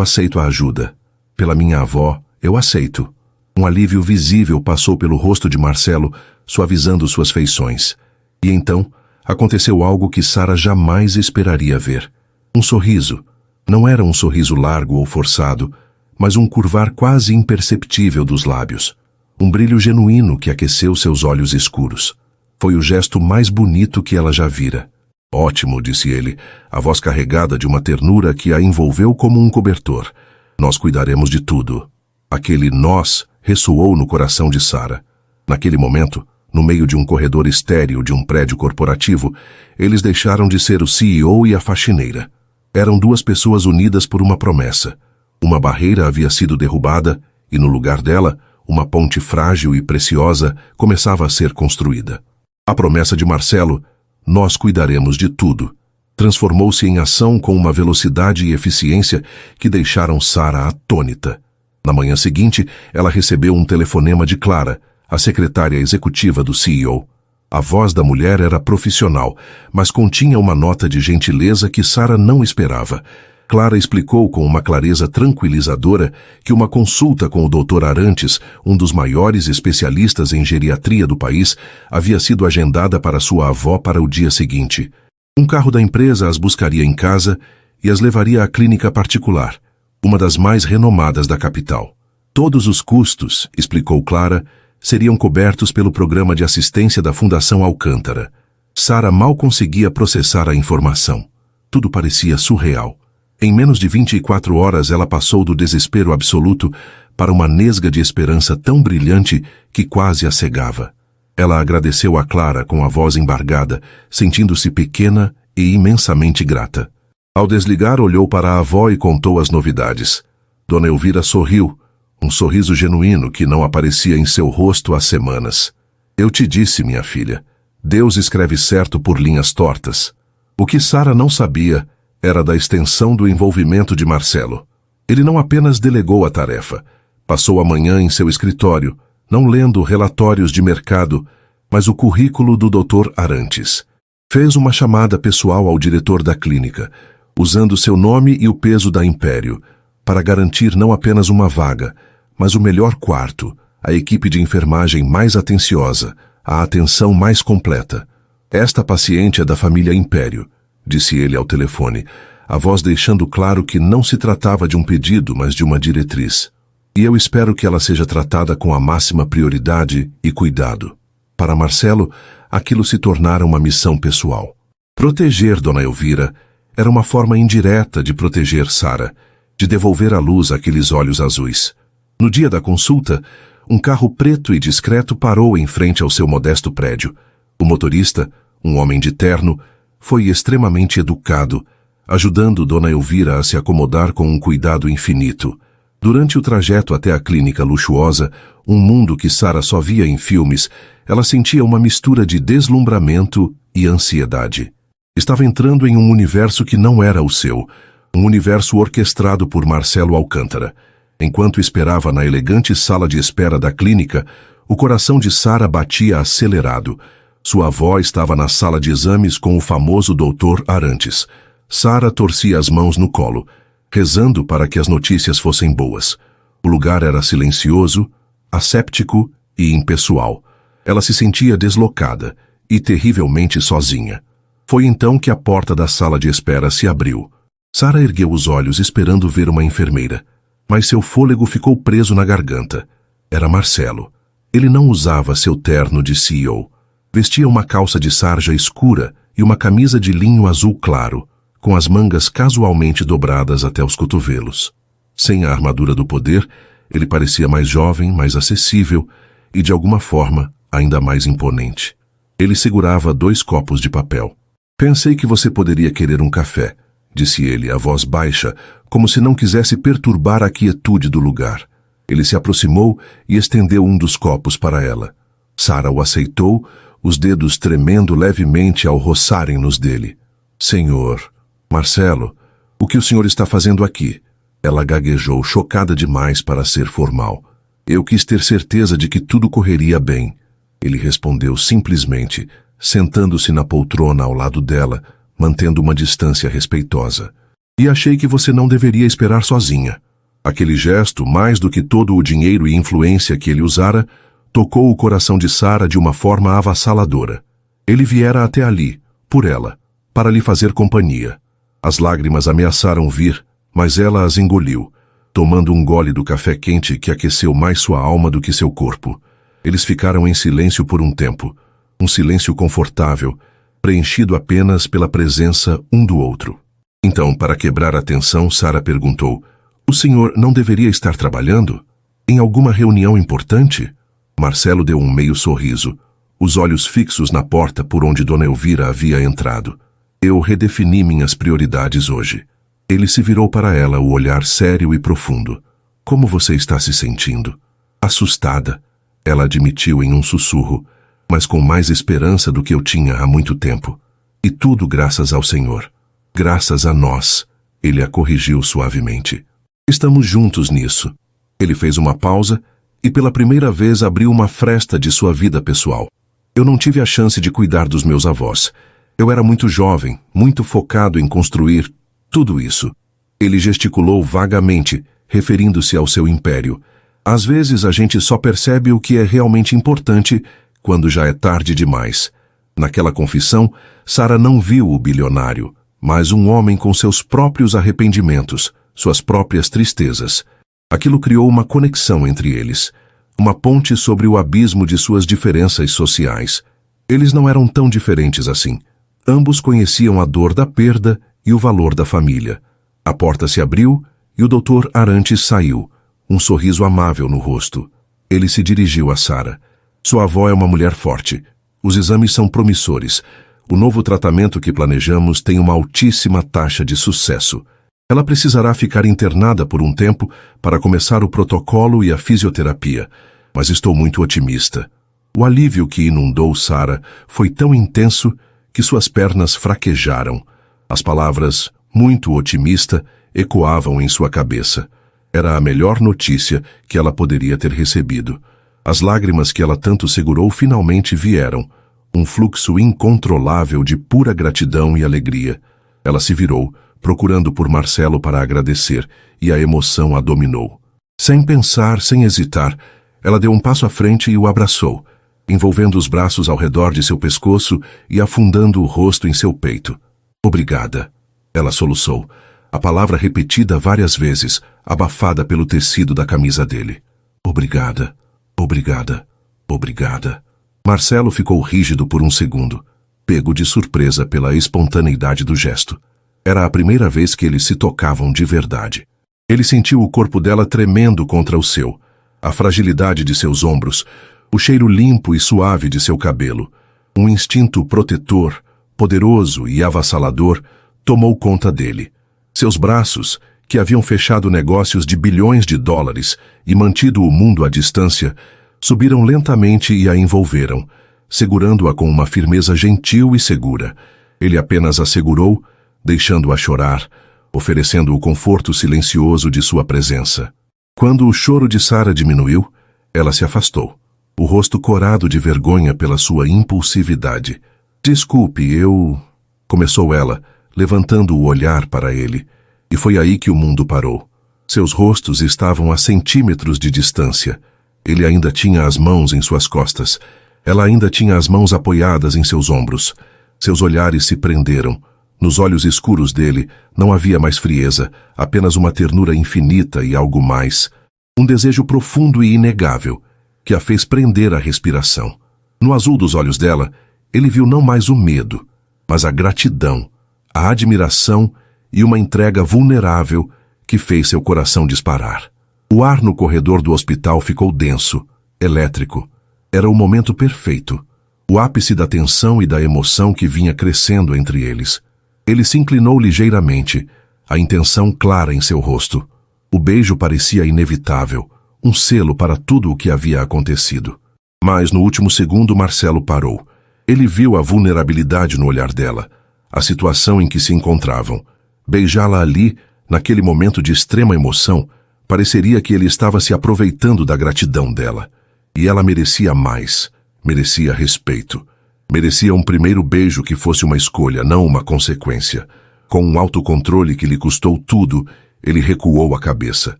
aceito a ajuda. Pela minha avó, eu aceito. Um alívio visível passou pelo rosto de Marcelo, suavizando suas feições. E então, aconteceu algo que Sara jamais esperaria ver. Um sorriso. Não era um sorriso largo ou forçado, mas um curvar quase imperceptível dos lábios. Um brilho genuíno que aqueceu seus olhos escuros. Foi o gesto mais bonito que ela já vira. Ótimo, disse ele, a voz carregada de uma ternura que a envolveu como um cobertor. Nós cuidaremos de tudo. Aquele nós ressoou no coração de Sara. Naquele momento, no meio de um corredor estéril de um prédio corporativo, eles deixaram de ser o CEO e a faxineira. Eram duas pessoas unidas por uma promessa. Uma barreira havia sido derrubada e, no lugar dela, uma ponte frágil e preciosa começava a ser construída. A promessa de Marcelo, nós cuidaremos de tudo, transformou-se em ação com uma velocidade e eficiência que deixaram Sara atônita. Na manhã seguinte, ela recebeu um telefonema de Clara, a secretária executiva do CEO. A voz da mulher era profissional, mas continha uma nota de gentileza que Sara não esperava. Clara explicou com uma clareza tranquilizadora que uma consulta com o Dr. Arantes, um dos maiores especialistas em geriatria do país, havia sido agendada para sua avó para o dia seguinte. Um carro da empresa as buscaria em casa e as levaria à clínica particular, uma das mais renomadas da capital. Todos os custos, explicou Clara, seriam cobertos pelo programa de assistência da Fundação Alcântara. Sara mal conseguia processar a informação. Tudo parecia surreal. Em menos de 24 horas ela passou do desespero absoluto para uma nesga de esperança tão brilhante que quase a cegava. Ela agradeceu a Clara com a voz embargada, sentindo-se pequena e imensamente grata. Ao desligar, olhou para a avó e contou as novidades. Dona Elvira sorriu, um sorriso genuíno que não aparecia em seu rosto há semanas. Eu te disse, minha filha, Deus escreve certo por linhas tortas. O que Sara não sabia era da extensão do envolvimento de Marcelo. Ele não apenas delegou a tarefa, passou a manhã em seu escritório, não lendo relatórios de mercado, mas o currículo do Dr. Arantes. Fez uma chamada pessoal ao diretor da clínica, usando seu nome e o peso da Império, para garantir não apenas uma vaga, mas o melhor quarto, a equipe de enfermagem mais atenciosa, a atenção mais completa. Esta paciente é da família Império, disse ele ao telefone, a voz deixando claro que não se tratava de um pedido, mas de uma diretriz. E eu espero que ela seja tratada com a máxima prioridade e cuidado. Para Marcelo, aquilo se tornara uma missão pessoal. Proteger Dona Elvira era uma forma indireta de proteger Sara, de devolver à luz aqueles olhos azuis. No dia da consulta, um carro preto e discreto parou em frente ao seu modesto prédio. O motorista, um homem de terno, foi extremamente educado, ajudando Dona Elvira a se acomodar com um cuidado infinito. Durante o trajeto até a clínica luxuosa, um mundo que Sara só via em filmes, ela sentia uma mistura de deslumbramento e ansiedade. Estava entrando em um universo que não era o seu, um universo orquestrado por Marcelo Alcântara. Enquanto esperava na elegante sala de espera da clínica, o coração de Sara batia acelerado. Sua avó estava na sala de exames com o famoso Dr. Arantes. Sara torcia as mãos no colo, rezando para que as notícias fossem boas. O lugar era silencioso, asséptico e impessoal. Ela se sentia deslocada e terrivelmente sozinha. Foi então que a porta da sala de espera se abriu. Sara ergueu os olhos esperando ver uma enfermeira, mas seu fôlego ficou preso na garganta. Era Marcelo. Ele não usava seu terno de CEO. Vestia uma calça de sarja escura e uma camisa de linho azul claro, com as mangas casualmente dobradas até os cotovelos. Sem a armadura do poder, ele parecia mais jovem, mais acessível e, de alguma forma, ainda mais imponente. Ele segurava 2 copos de papel. Pensei que você poderia querer um café, disse ele, a voz baixa, como se não quisesse perturbar a quietude do lugar. Ele se aproximou e estendeu um dos copos para ela. Sara o aceitou, os dedos tremendo levemente ao roçarem nos dele. Senhor, Marcelo, o que o senhor está fazendo aqui? Ela gaguejou, chocada demais para ser formal. Eu quis ter certeza de que tudo correria bem. Ele respondeu simplesmente, sentando-se na poltrona ao lado dela, mantendo uma distância respeitosa. E achei que você não deveria esperar sozinha. Aquele gesto, mais do que todo o dinheiro e influência que ele usara, tocou o coração de Sara de uma forma avassaladora. Ele viera até ali, por ela, para lhe fazer companhia. As lágrimas ameaçaram vir, mas ela as engoliu, tomando um gole do café quente que aqueceu mais sua alma do que seu corpo. Eles ficaram em silêncio por um tempo, um silêncio confortável, preenchido apenas pela presença um do outro. Então, para quebrar a tensão, Sara perguntou, o senhor não deveria estar trabalhando? Em alguma reunião importante? Marcelo deu um meio sorriso, os olhos fixos na porta por onde Dona Elvira havia entrado. Eu redefini minhas prioridades hoje. Ele se virou para ela, o olhar sério e profundo. Como você está se sentindo? Assustada, ela admitiu em um sussurro, mas com mais esperança do que eu tinha há muito tempo. E tudo graças ao Senhor. Graças a nós, ele a corrigiu suavemente. Estamos juntos nisso. Ele fez uma pausa e pela primeira vez abriu uma fresta de sua vida pessoal. Eu não tive a chance de cuidar dos meus avós. Eu era muito jovem, muito focado em construir tudo isso. Ele gesticulou vagamente, referindo-se ao seu império. Às vezes a gente só percebe o que é realmente importante quando já é tarde demais. Naquela confissão, Sara não viu o bilionário, mas um homem com seus próprios arrependimentos, suas próprias tristezas. Aquilo criou uma conexão entre eles, uma ponte sobre o abismo de suas diferenças sociais. Eles não eram tão diferentes assim. Ambos conheciam a dor da perda e o valor da família. A porta se abriu e o Dr. Arantes saiu, um sorriso amável no rosto. Ele se dirigiu a Sara. Sua avó é uma mulher forte. Os exames são promissores. O novo tratamento que planejamos tem uma altíssima taxa de sucesso. Ela precisará ficar internada por um tempo para começar o protocolo e a fisioterapia, mas estou muito otimista. O alívio que inundou Sara foi tão intenso que suas pernas fraquejaram. As palavras "muito otimista" ecoavam em sua cabeça. Era a melhor notícia que ela poderia ter recebido. As lágrimas que ela tanto segurou finalmente vieram, um fluxo incontrolável de pura gratidão e alegria. Ela se virou, procurando por Marcelo para agradecer, e a emoção a dominou. Sem pensar, sem hesitar, Ela deu um passo à frente e o abraçou, envolvendo os braços ao redor de seu pescoço e afundando o rosto em seu peito. Obrigada, ela soluçou, a palavra repetida várias vezes, abafada pelo tecido da camisa dele. Obrigada, obrigada, obrigada. Marcelo ficou rígido por um segundo, pego de surpresa pela espontaneidade do gesto. Era a primeira vez que eles se tocavam de verdade. Ele sentiu o corpo dela tremendo contra o seu, a fragilidade de seus ombros, o cheiro limpo e suave de seu cabelo. Um instinto protetor, poderoso e avassalador, tomou conta dele. Seus braços, que haviam fechado negócios de bilhões de dólares e mantido o mundo à distância, subiram lentamente e a envolveram, segurando-a com uma firmeza gentil e segura. Ele apenas a segurou, deixando-a chorar, oferecendo o conforto silencioso de sua presença. Quando o choro de Sarah diminuiu, ela se afastou, o rosto corado de vergonha pela sua impulsividade. Desculpe, eu... começou ela, levantando o olhar para ele, e foi aí que o mundo parou. Seus rostos estavam a centímetros de distância. Ele ainda tinha as mãos em suas costas. Ela ainda tinha as mãos apoiadas em seus ombros. Seus olhares se prenderam. Nos olhos escuros dele não havia mais frieza, apenas uma ternura infinita e algo mais. Um desejo profundo e inegável, que a fez prender a respiração. No azul dos olhos dela, ele viu não mais o medo, mas a gratidão, a admiração e uma entrega vulnerável que fez seu coração disparar. O ar no corredor do hospital ficou denso, elétrico. Era o momento perfeito, o ápice da tensão e da emoção que vinha crescendo entre eles. Ele se inclinou ligeiramente, a intenção clara em seu rosto. O beijo parecia inevitável, um selo para tudo o que havia acontecido. Mas no último segundo Marcelo parou. Ele viu a vulnerabilidade no olhar dela, a situação em que se encontravam. Beijá-la ali, naquele momento de extrema emoção, pareceria que ele estava se aproveitando da gratidão dela. E ela merecia mais, merecia respeito. Merecia um primeiro beijo que fosse uma escolha, não uma consequência. Com um autocontrole que lhe custou tudo, ele recuou a cabeça.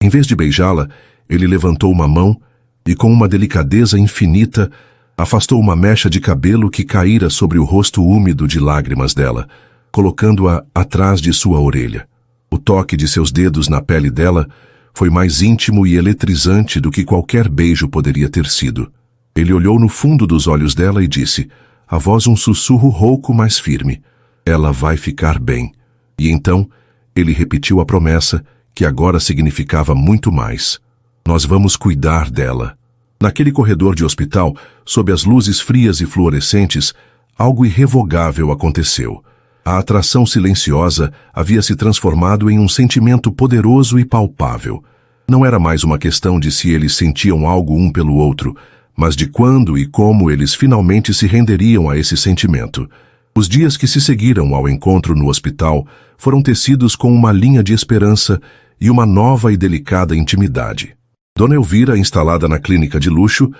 Em vez de beijá-la, ele levantou uma mão e, com uma delicadeza infinita, afastou uma mecha de cabelo que caíra sobre o rosto úmido de lágrimas dela, colocando-a atrás de sua orelha. O toque de seus dedos na pele dela foi mais íntimo e eletrizante do que qualquer beijo poderia ter sido. Ele olhou no fundo dos olhos dela e disse, a voz um sussurro rouco mais firme, ela vai ficar bem. E então, ele repetiu a promessa, que agora significava muito mais. Nós vamos cuidar dela. Naquele corredor de hospital, sob as luzes frias e fluorescentes, algo irrevogável aconteceu. A atração silenciosa havia se transformado em um sentimento poderoso e palpável. Não era mais uma questão de se eles sentiam algo um pelo outro, mas de quando e como eles finalmente se renderiam a esse sentimento. Os dias que se seguiram ao encontro no hospital foram tecidos com uma linha de esperança e uma nova e delicada intimidade. Dona Elvira, instalada na clínica de luxo,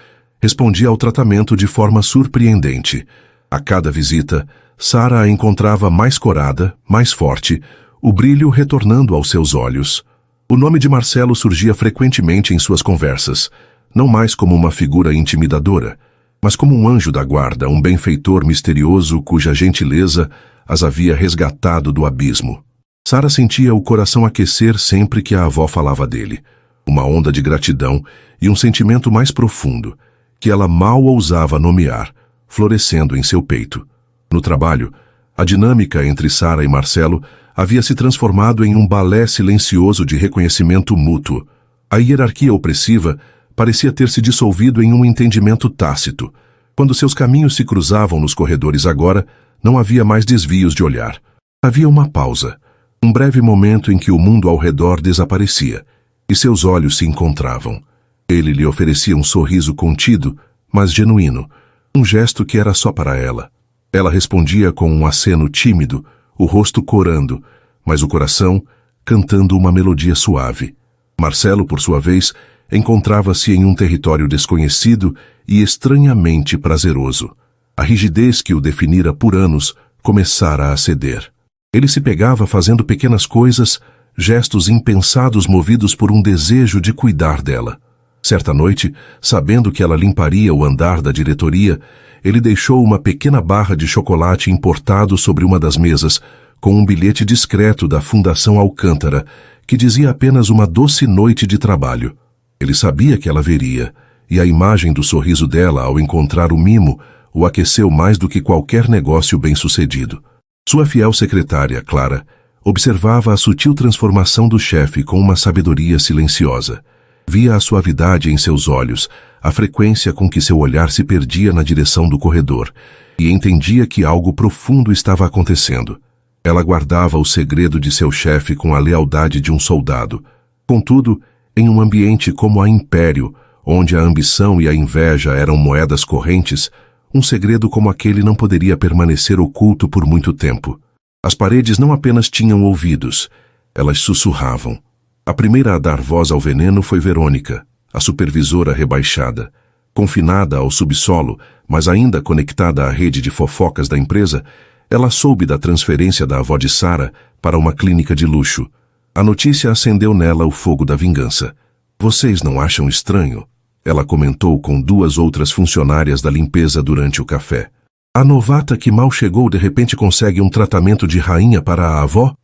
respondia ao tratamento de forma surpreendente. A cada visita, Sarah a encontrava mais corada, mais forte, o brilho retornando aos seus olhos. O nome de Marcelo surgia frequentemente em suas conversas, não mais como uma figura intimidadora, mas como um anjo da guarda, um benfeitor misterioso cuja gentileza as havia resgatado do abismo. Sarah sentia o coração aquecer sempre que a avó falava dele, uma onda de gratidão e um sentimento mais profundo, que ela mal ousava nomear, florescendo em seu peito. No trabalho, a dinâmica entre Sarah e Marcelo havia se transformado em um balé silencioso de reconhecimento mútuo. A hierarquia opressiva parecia ter se dissolvido em um entendimento tácito. Quando seus caminhos se cruzavam nos corredores agora, não havia mais desvios de olhar. Havia uma pausa, um breve momento em que o mundo ao redor desaparecia, e seus olhos se encontravam. Ele lhe oferecia um sorriso contido, mas genuíno, um gesto que era só para ela. Ela respondia com um aceno tímido, o rosto corando, mas o coração cantando uma melodia suave. Marcelo, por sua vez, encontrava-se em um território desconhecido e estranhamente prazeroso. A rigidez que o definira por anos começara a ceder. Ele se pegava fazendo pequenas coisas, gestos impensados movidos por um desejo de cuidar dela. Certa noite, sabendo que ela limparia o andar da diretoria, ele deixou uma pequena barra de chocolate importado sobre uma das mesas, com um bilhete discreto da Fundação Alcântara, que dizia apenas uma doce noite de trabalho. Ele sabia que ela veria, e a imagem do sorriso dela ao encontrar o mimo o aqueceu mais do que qualquer negócio bem-sucedido. Sua fiel secretária, Clara, observava a sutil transformação do chefe com uma sabedoria silenciosa. Via a suavidade em seus olhos, a frequência com que seu olhar se perdia na direção do corredor, e entendia que algo profundo estava acontecendo. Ela guardava o segredo de seu chefe com a lealdade de um soldado. Contudo, em um ambiente como a Império, onde a ambição e a inveja eram moedas correntes, um segredo como aquele não poderia permanecer oculto por muito tempo. As paredes não apenas tinham ouvidos, elas sussurravam. A primeira a dar voz ao veneno foi Verônica, a supervisora rebaixada. Confinada ao subsolo, mas ainda conectada à rede de fofocas da empresa, ela soube da transferência da avó de Sara para uma clínica de luxo. A notícia acendeu nela o fogo da vingança. Vocês não acham estranho? Ela comentou com duas outras funcionárias da limpeza durante o café. A novata que mal chegou de repente consegue um tratamento de rainha para a avó?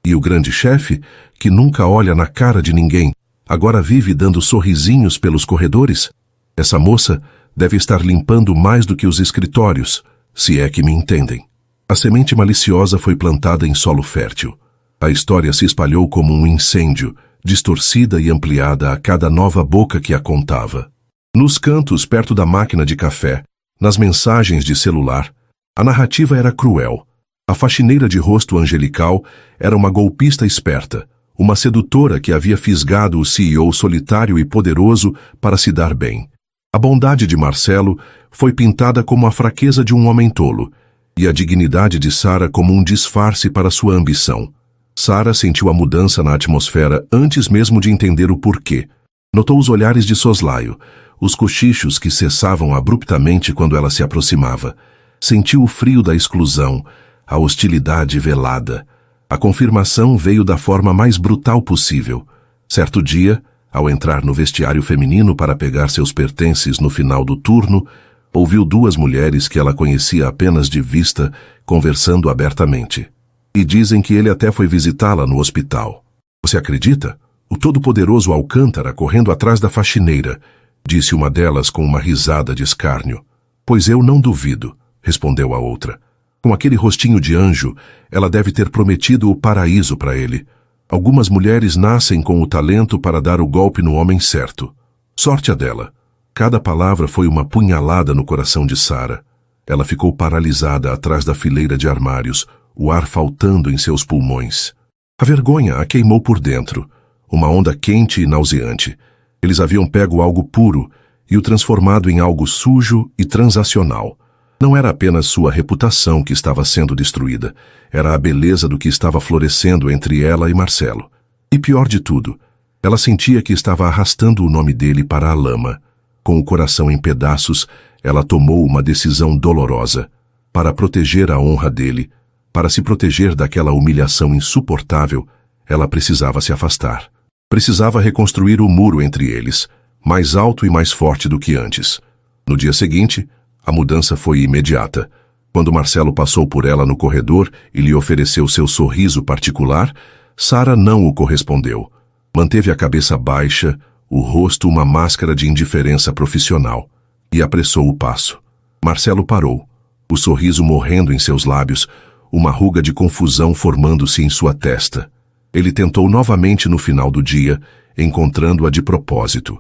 E o grande chefe, que nunca olha na cara de ninguém, agora vive dando sorrisinhos pelos corredores? Essa moça deve estar limpando mais do que os escritórios, se é que me entendem. A semente maliciosa foi plantada em solo fértil. A história se espalhou como um incêndio, distorcida e ampliada a cada nova boca que a contava. Nos cantos, perto da máquina de café, nas mensagens de celular, a narrativa era cruel. A faxineira de rosto angelical era uma golpista esperta, uma sedutora que havia fisgado o CEO solitário e poderoso para se dar bem. A bondade de Marcelo foi pintada como a fraqueza de um homem tolo, e a dignidade de Sara como um disfarce para sua ambição. Sara sentiu a mudança na atmosfera antes mesmo de entender o porquê. Notou os olhares de soslaio, os cochichos que cessavam abruptamente quando ela se aproximava. Sentiu o frio da exclusão, a hostilidade velada. A confirmação veio da forma mais brutal possível. Certo dia, ao entrar no vestiário feminino para pegar seus pertences no final do turno, ouviu duas mulheres que ela conhecia apenas de vista conversando abertamente. E dizem que ele até foi visitá-la no hospital. Você acredita? O todo-poderoso Alcântara correndo atrás da faxineira, disse uma delas com uma risada de escárnio. Pois eu não duvido, respondeu a outra. Com aquele rostinho de anjo, ela deve ter prometido o paraíso para ele. Algumas mulheres nascem com o talento para dar o golpe no homem certo. Sorte a dela. Cada palavra foi uma punhalada no coração de Sara. Ela ficou paralisada atrás da fileira de armários, o ar faltando em seus pulmões. A vergonha a queimou por dentro, uma onda quente e nauseante. Eles haviam pego algo puro e o transformado em algo sujo e transacional. Não era apenas sua reputação que estava sendo destruída, era a beleza do que estava florescendo entre ela e Marcelo. E pior de tudo, ela sentia que estava arrastando o nome dele para a lama. Com o coração em pedaços, ela tomou uma decisão dolorosa. Para proteger a honra dele, para se proteger daquela humilhação insuportável, ela precisava se afastar. Precisava reconstruir o muro entre eles, mais alto e mais forte do que antes. No dia seguinte, a mudança foi imediata. Quando Marcelo passou por ela no corredor e lhe ofereceu seu sorriso particular, Sara não o correspondeu. Manteve a cabeça baixa, o rosto uma máscara de indiferença profissional, e apressou o passo. Marcelo parou, o sorriso morrendo em seus lábios, uma ruga de confusão formando-se em sua testa. Ele tentou novamente no final do dia, encontrando-a de propósito.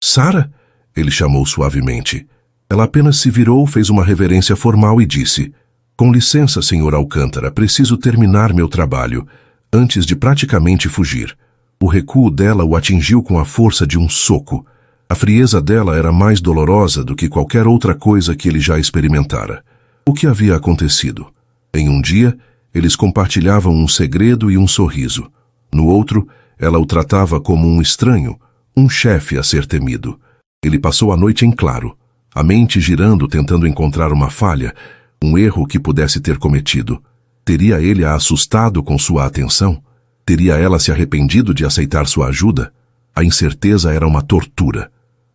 Sara? Ele chamou suavemente. Ela apenas se virou, fez uma reverência formal e disse: Com licença, senhor Alcântara, preciso terminar meu trabalho, antes de praticamente fugir. O recuo dela o atingiu com a força de um soco. A frieza dela era mais dolorosa do que qualquer outra coisa que ele já experimentara. O que havia acontecido? Em um dia, eles compartilhavam um segredo e um sorriso. No outro, ela o tratava como um estranho, um chefe a ser temido. Ele passou a noite em claro, a mente girando tentando encontrar uma falha, um erro que pudesse ter cometido. Teria ele a assustado com sua atenção? Teria ela se arrependido de aceitar sua ajuda? A incerteza era uma tortura.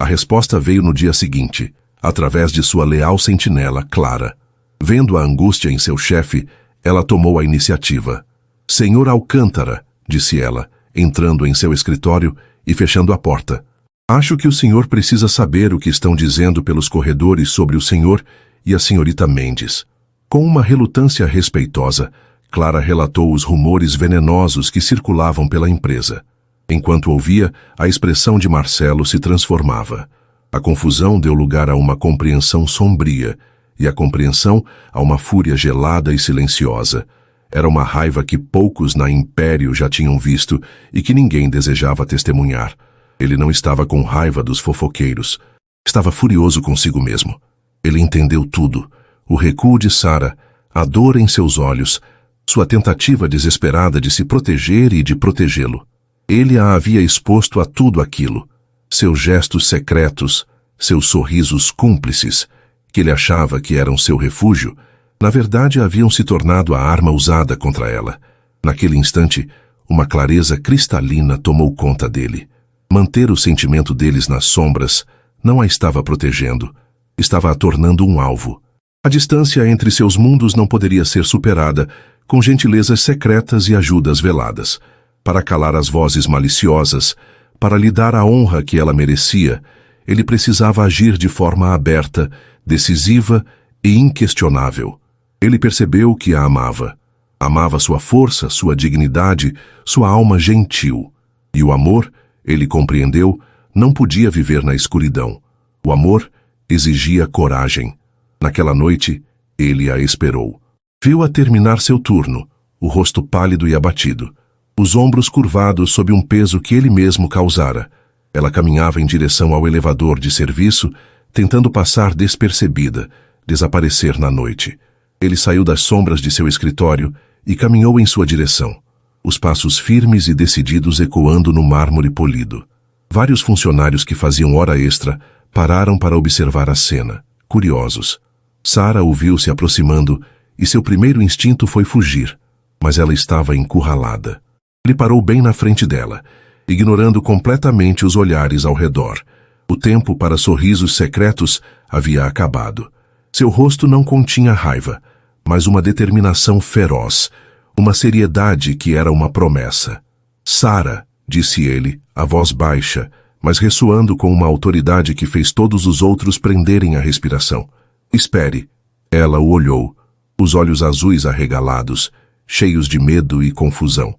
A resposta veio no dia seguinte, através de sua leal sentinela, Clara. Vendo a angústia em seu chefe, ela tomou a iniciativa. Senhor Alcântara, disse ela, entrando em seu escritório e fechando a porta. Acho que o senhor precisa saber o que estão dizendo pelos corredores sobre o senhor e a senhorita Mendes. Com uma relutância respeitosa, Clara relatou os rumores venenosos que circulavam pela empresa. Enquanto ouvia, a expressão de Marcelo se transformava. A confusão deu lugar a uma compreensão sombria, e a compreensão a uma fúria gelada e silenciosa. Era uma raiva que poucos na Império já tinham visto e que ninguém desejava testemunhar. Ele não estava com raiva dos fofoqueiros. Estava furioso consigo mesmo. Ele entendeu tudo. O recuo de Sara, a dor em seus olhos, sua tentativa desesperada de se proteger e de protegê-lo. Ele a havia exposto a tudo aquilo. Seus gestos secretos, seus sorrisos cúmplices, que ele achava que eram seu refúgio, na verdade haviam se tornado a arma usada contra ela. Naquele instante, uma clareza cristalina tomou conta dele. Manter o sentimento deles nas sombras não a estava protegendo, estava a tornando um alvo. A distância entre seus mundos não poderia ser superada com gentilezas secretas e ajudas veladas. Para calar as vozes maliciosas, para lhe dar a honra que ela merecia, ele precisava agir de forma aberta, decisiva e inquestionável. Ele percebeu que a amava. Amava sua força, sua dignidade, sua alma gentil. E o amor, ele compreendeu, não podia viver na escuridão. O amor exigia coragem. Naquela noite, ele a esperou. Viu-a terminar seu turno, o rosto pálido e abatido, os ombros curvados sob um peso que ele mesmo causara. Ela caminhava em direção ao elevador de serviço, tentando passar despercebida, desaparecer na noite. Ele saiu das sombras de seu escritório e caminhou em sua direção, os passos firmes e decididos ecoando no mármore polido. Vários funcionários que faziam hora extra pararam para observar a cena, curiosos. Sara o viu se aproximando e seu primeiro instinto foi fugir, mas ela estava encurralada. Ele parou bem na frente dela, ignorando completamente os olhares ao redor. O tempo para sorrisos secretos havia acabado. Seu rosto não continha raiva, mas uma determinação feroz, uma seriedade que era uma promessa. Sara, disse ele, a voz baixa, mas ressoando com uma autoridade que fez todos os outros prenderem a respiração. Espere. Ela o olhou, os olhos azuis arregalados, cheios de medo e confusão.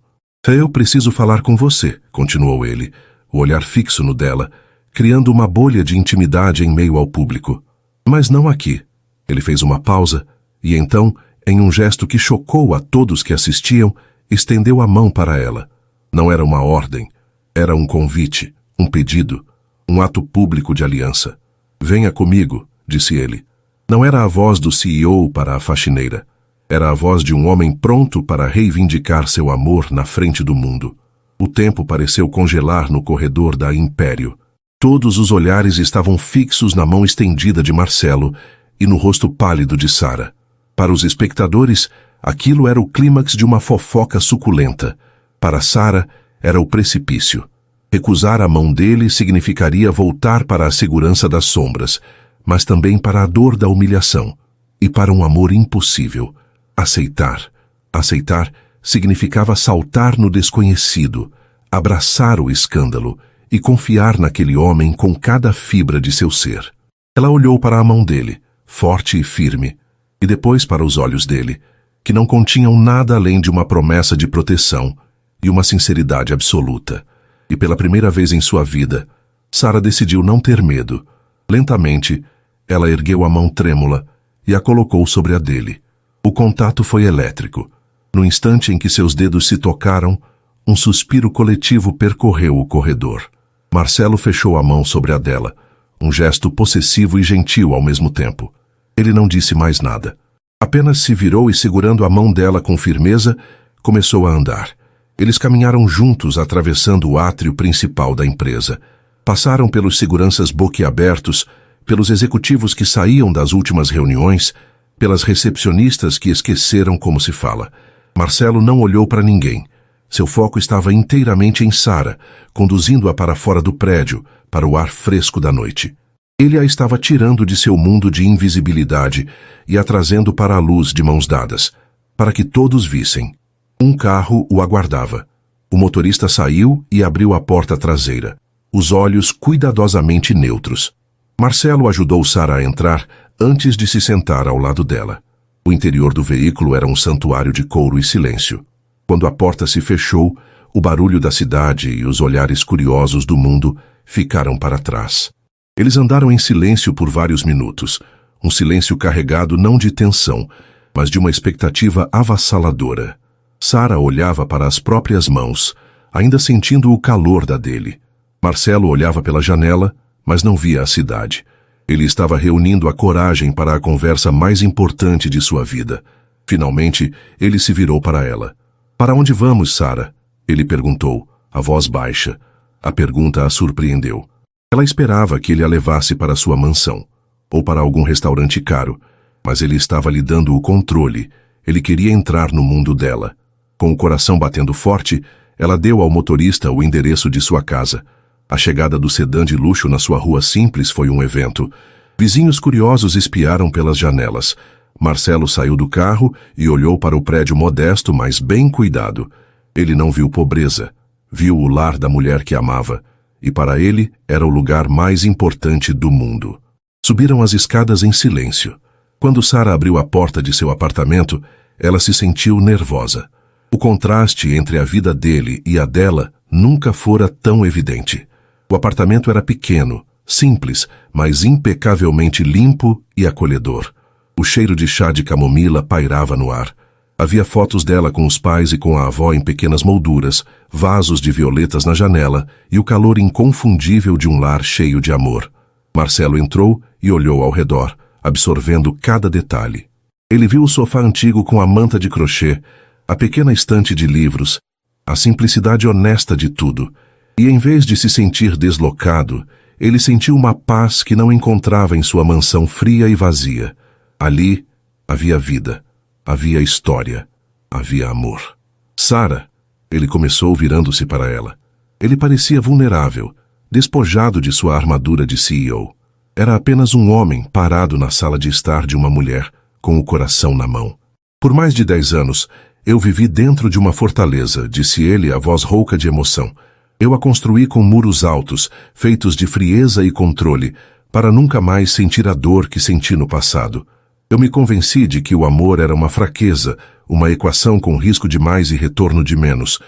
Eu preciso falar com você, continuou ele, o olhar fixo no dela, criando uma bolha de intimidade em meio ao público. Mas não aqui. Ele fez uma pausa e então, em um gesto que chocou a todos que assistiam, estendeu a mão para ela. Não era uma ordem, era um convite, um pedido, um ato público de aliança. Venha comigo, disse ele. Não era a voz do CEO para a faxineira. Era a voz de um homem pronto para reivindicar seu amor na frente do mundo. O tempo pareceu congelar no corredor da Império. Todos os olhares estavam fixos na mão estendida de Marcelo e no rosto pálido de Sara. Para os espectadores, aquilo era o clímax de uma fofoca suculenta. Para Sara, era o precipício. Recusar a mão dele significaria voltar para a segurança das sombras, mas também para a dor da humilhação e para um amor impossível. Aceitar. Aceitar significava saltar no desconhecido, abraçar o escândalo e confiar naquele homem com cada fibra de seu ser. Ela olhou para a mão dele, forte e firme, e depois para os olhos dele, que não continham nada além de uma promessa de proteção e uma sinceridade absoluta. E pela primeira vez em sua vida, Sara decidiu não ter medo. Lentamente, ela ergueu a mão trêmula e a colocou sobre a dele. O contato foi elétrico. No instante em que seus dedos se tocaram, um suspiro coletivo percorreu o corredor. Marcelo fechou a mão sobre a dela, um gesto possessivo e gentil ao mesmo tempo. Ele não disse mais nada. Apenas se virou e, segurando a mão dela com firmeza, começou a andar. Eles caminharam juntos atravessando o átrio principal da empresa. Passaram pelos seguranças boquiabertos, pelos executivos que saíam das últimas reuniões, pelas recepcionistas que esqueceram como se fala. Marcelo não olhou para ninguém. Seu foco estava inteiramente em Sara, conduzindo-a para fora do prédio, para o ar fresco da noite. Ele a estava tirando de seu mundo de invisibilidade e a trazendo para a luz de mãos dadas, para que todos vissem. Um carro o aguardava. O motorista saiu e abriu a porta traseira, os olhos cuidadosamente neutros. Marcelo ajudou Sara a entrar antes de se sentar ao lado dela. O interior do veículo era um santuário de couro e silêncio. Quando a porta se fechou, o barulho da cidade e os olhares curiosos do mundo ficaram para trás. Eles andaram em silêncio por vários minutos, um silêncio carregado não de tensão, mas de uma expectativa avassaladora. Sara olhava para as próprias mãos, ainda sentindo o calor da dele. Marcelo olhava pela janela, mas não via a cidade. Ele estava reunindo a coragem para a conversa mais importante de sua vida. Finalmente, ele se virou para ela. "Para onde vamos, Sara?" Ele perguntou, a voz baixa. A pergunta a surpreendeu. Ela esperava que ele a levasse para sua mansão, ou para algum restaurante caro, mas ele estava lhe dando o controle. Ele queria entrar no mundo dela. Com o coração batendo forte, ela deu ao motorista o endereço de sua casa. A chegada do sedã de luxo na sua rua simples foi um evento. Vizinhos curiosos espiaram pelas janelas. Marcelo saiu do carro e olhou para o prédio modesto, mas bem cuidado. Ele não viu pobreza. Viu o lar da mulher que amava. E para ele era o lugar mais importante do mundo. Subiram as escadas em silêncio. Quando Sara abriu a porta de seu apartamento, ela se sentiu nervosa. O contraste entre a vida dele e a dela nunca fora tão evidente. O apartamento era pequeno, simples, mas impecavelmente limpo e acolhedor. O cheiro de chá de camomila pairava no ar. Havia fotos dela com os pais e com a avó em pequenas molduras, vasos de violetas na janela e o calor inconfundível de um lar cheio de amor. Marcelo entrou e olhou ao redor, absorvendo cada detalhe. Ele viu o sofá antigo com a manta de crochê, a pequena estante de livros, a simplicidade honesta de tudo. E em vez de se sentir deslocado, ele sentiu uma paz que não encontrava em sua mansão fria e vazia. Ali havia vida, havia história, havia amor. "Sara", ele começou virando-se para ela. Ele parecia vulnerável, despojado de sua armadura de CEO. Era apenas um homem parado na sala de estar de uma mulher, com o coração na mão. "Por mais de 10 anos, eu vivi dentro de uma fortaleza", disse ele, a voz rouca de emoção. "Eu a construí com muros altos, feitos de frieza e controle, para nunca mais sentir a dor que senti no passado. Eu me convenci de que o amor era uma fraqueza, uma equação com risco de mais e retorno de menos.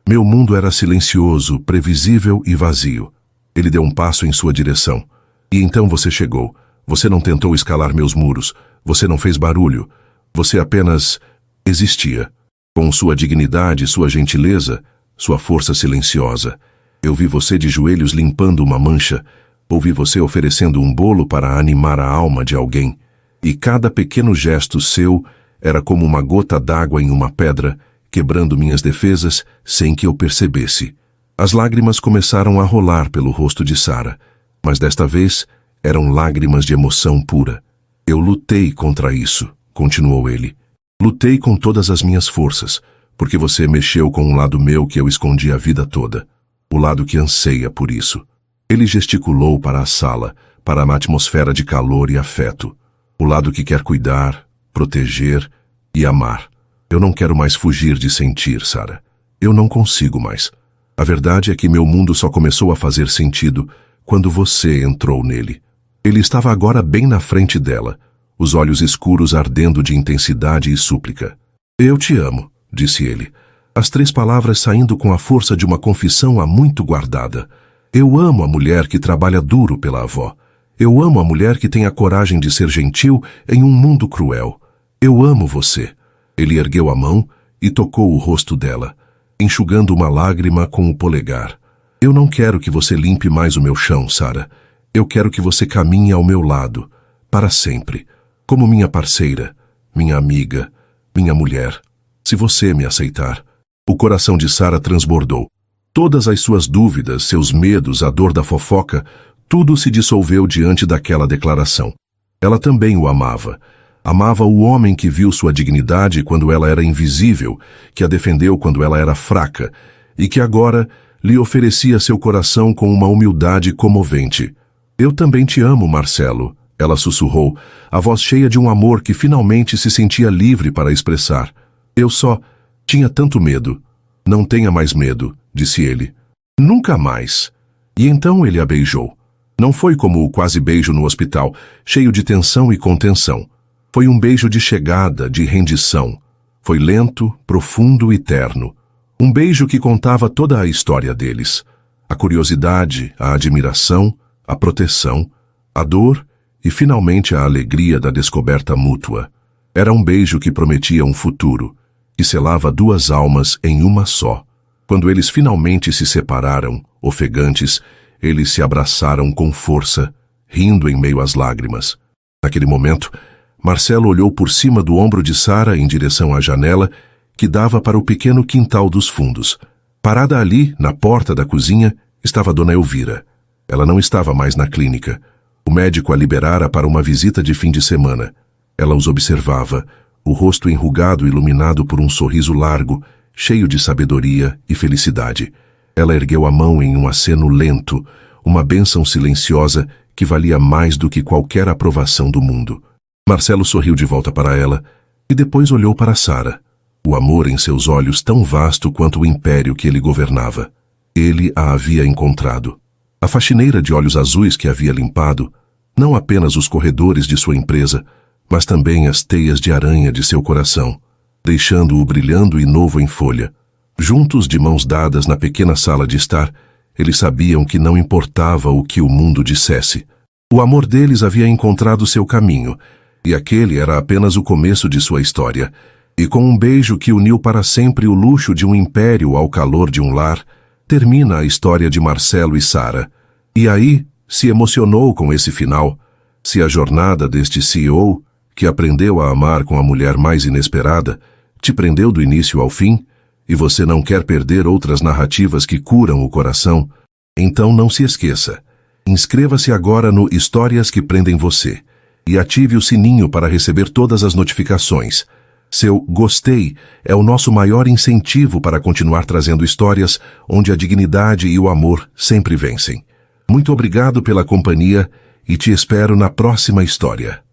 Meu mundo era silencioso, previsível e vazio." Ele deu um passo em sua direção. "E então você chegou. Você não tentou escalar meus muros. Você não fez barulho. Você apenas existia. Com sua dignidade, sua gentileza, sua força silenciosa. Eu vi você de joelhos limpando uma mancha. Ouvi você oferecendo um bolo para animar a alma de alguém. E cada pequeno gesto seu era como uma gota d'água em uma pedra, quebrando minhas defesas sem que eu percebesse." As lágrimas começaram a rolar pelo rosto de Sara, mas desta vez eram lágrimas de emoção pura. "Eu lutei contra isso", continuou ele. "Lutei com todas as minhas forças, porque você mexeu com um lado meu que eu escondi a vida toda. O lado que anseia por isso." Ele gesticulou para a sala, para uma atmosfera de calor e afeto. "O lado que quer cuidar, proteger e amar. Eu não quero mais fugir de sentir, Sara. Eu não consigo mais. A verdade é que meu mundo só começou a fazer sentido quando você entrou nele." Ele estava agora bem na frente dela, os olhos escuros ardendo de intensidade e súplica. "Eu te amo", disse ele, as 3 palavras saindo com a força de uma confissão há muito guardada. "Eu amo a mulher que trabalha duro pela avó. Eu amo a mulher que tem a coragem de ser gentil em um mundo cruel. Eu amo você." Ele ergueu a mão e tocou o rosto dela, enxugando uma lágrima com o polegar. "Eu não quero que você limpe mais o meu chão, Sara. Eu quero que você caminhe ao meu lado, para sempre, como minha parceira, minha amiga, minha mulher, se você me aceitar." O coração de Sara transbordou. Todas as suas dúvidas, seus medos, a dor da fofoca, tudo se dissolveu diante daquela declaração. Ela também o amava. Amava o homem que viu sua dignidade quando ela era invisível, que a defendeu quando ela era fraca, e que agora lhe oferecia seu coração com uma humildade comovente. Eu também te amo, Marcelo, ela sussurrou, a voz cheia de um amor que finalmente se sentia livre para expressar. Eu só tinha tanto medo. Não tenha mais medo, disse ele. Nunca mais. E então ele a beijou. Não foi como o quase beijo no hospital, cheio de tensão e contenção. Foi um beijo de chegada, de rendição. Foi lento, profundo e terno. Um beijo que contava toda a história deles. A curiosidade, a admiração, a proteção, a dor e finalmente a alegria da descoberta mútua. Era um beijo que prometia um futuro, que selava duas almas em uma só. Quando eles finalmente se separaram, ofegantes, eles se abraçaram com força, rindo em meio às lágrimas. Naquele momento, Marcelo olhou por cima do ombro de Sara em direção à janela que dava para o pequeno quintal dos fundos. Parada ali, na porta da cozinha, estava Dona Elvira. Ela não estava mais na clínica. O médico a liberara para uma visita de fim de semana. Ela os observava, o rosto enrugado iluminado por um sorriso largo, cheio de sabedoria e felicidade. Ela ergueu a mão em um aceno lento, uma bênção silenciosa que valia mais do que qualquer aprovação do mundo. Marcelo sorriu de volta para ela e depois olhou para Sara. O amor em seus olhos tão vasto quanto o império que ele governava. Ele a havia encontrado. A faxineira de olhos azuis que havia limpado, não apenas os corredores de sua empresa, mas também as teias de aranha de seu coração, deixando-o brilhando e novo em folha. Juntos, de mãos dadas na pequena sala de estar, eles sabiam que não importava o que o mundo dissesse. O amor deles havia encontrado seu caminho, e aquele era apenas o começo de sua história. E com um beijo que uniu para sempre o luxo de um império ao calor de um lar, termina a história de Marcelo e Sara. E aí, se emocionou com esse final, se a jornada deste CEO, que aprendeu a amar com a mulher mais inesperada, te prendeu do início ao fim, e você não quer perder outras narrativas que curam o coração, então não se esqueça. Inscreva-se agora no Histórias que Prendem Você e ative o sininho para receber todas as notificações. Seu gostei é o nosso maior incentivo para continuar trazendo histórias onde a dignidade e o amor sempre vencem. Muito obrigado pela companhia e te espero na próxima história.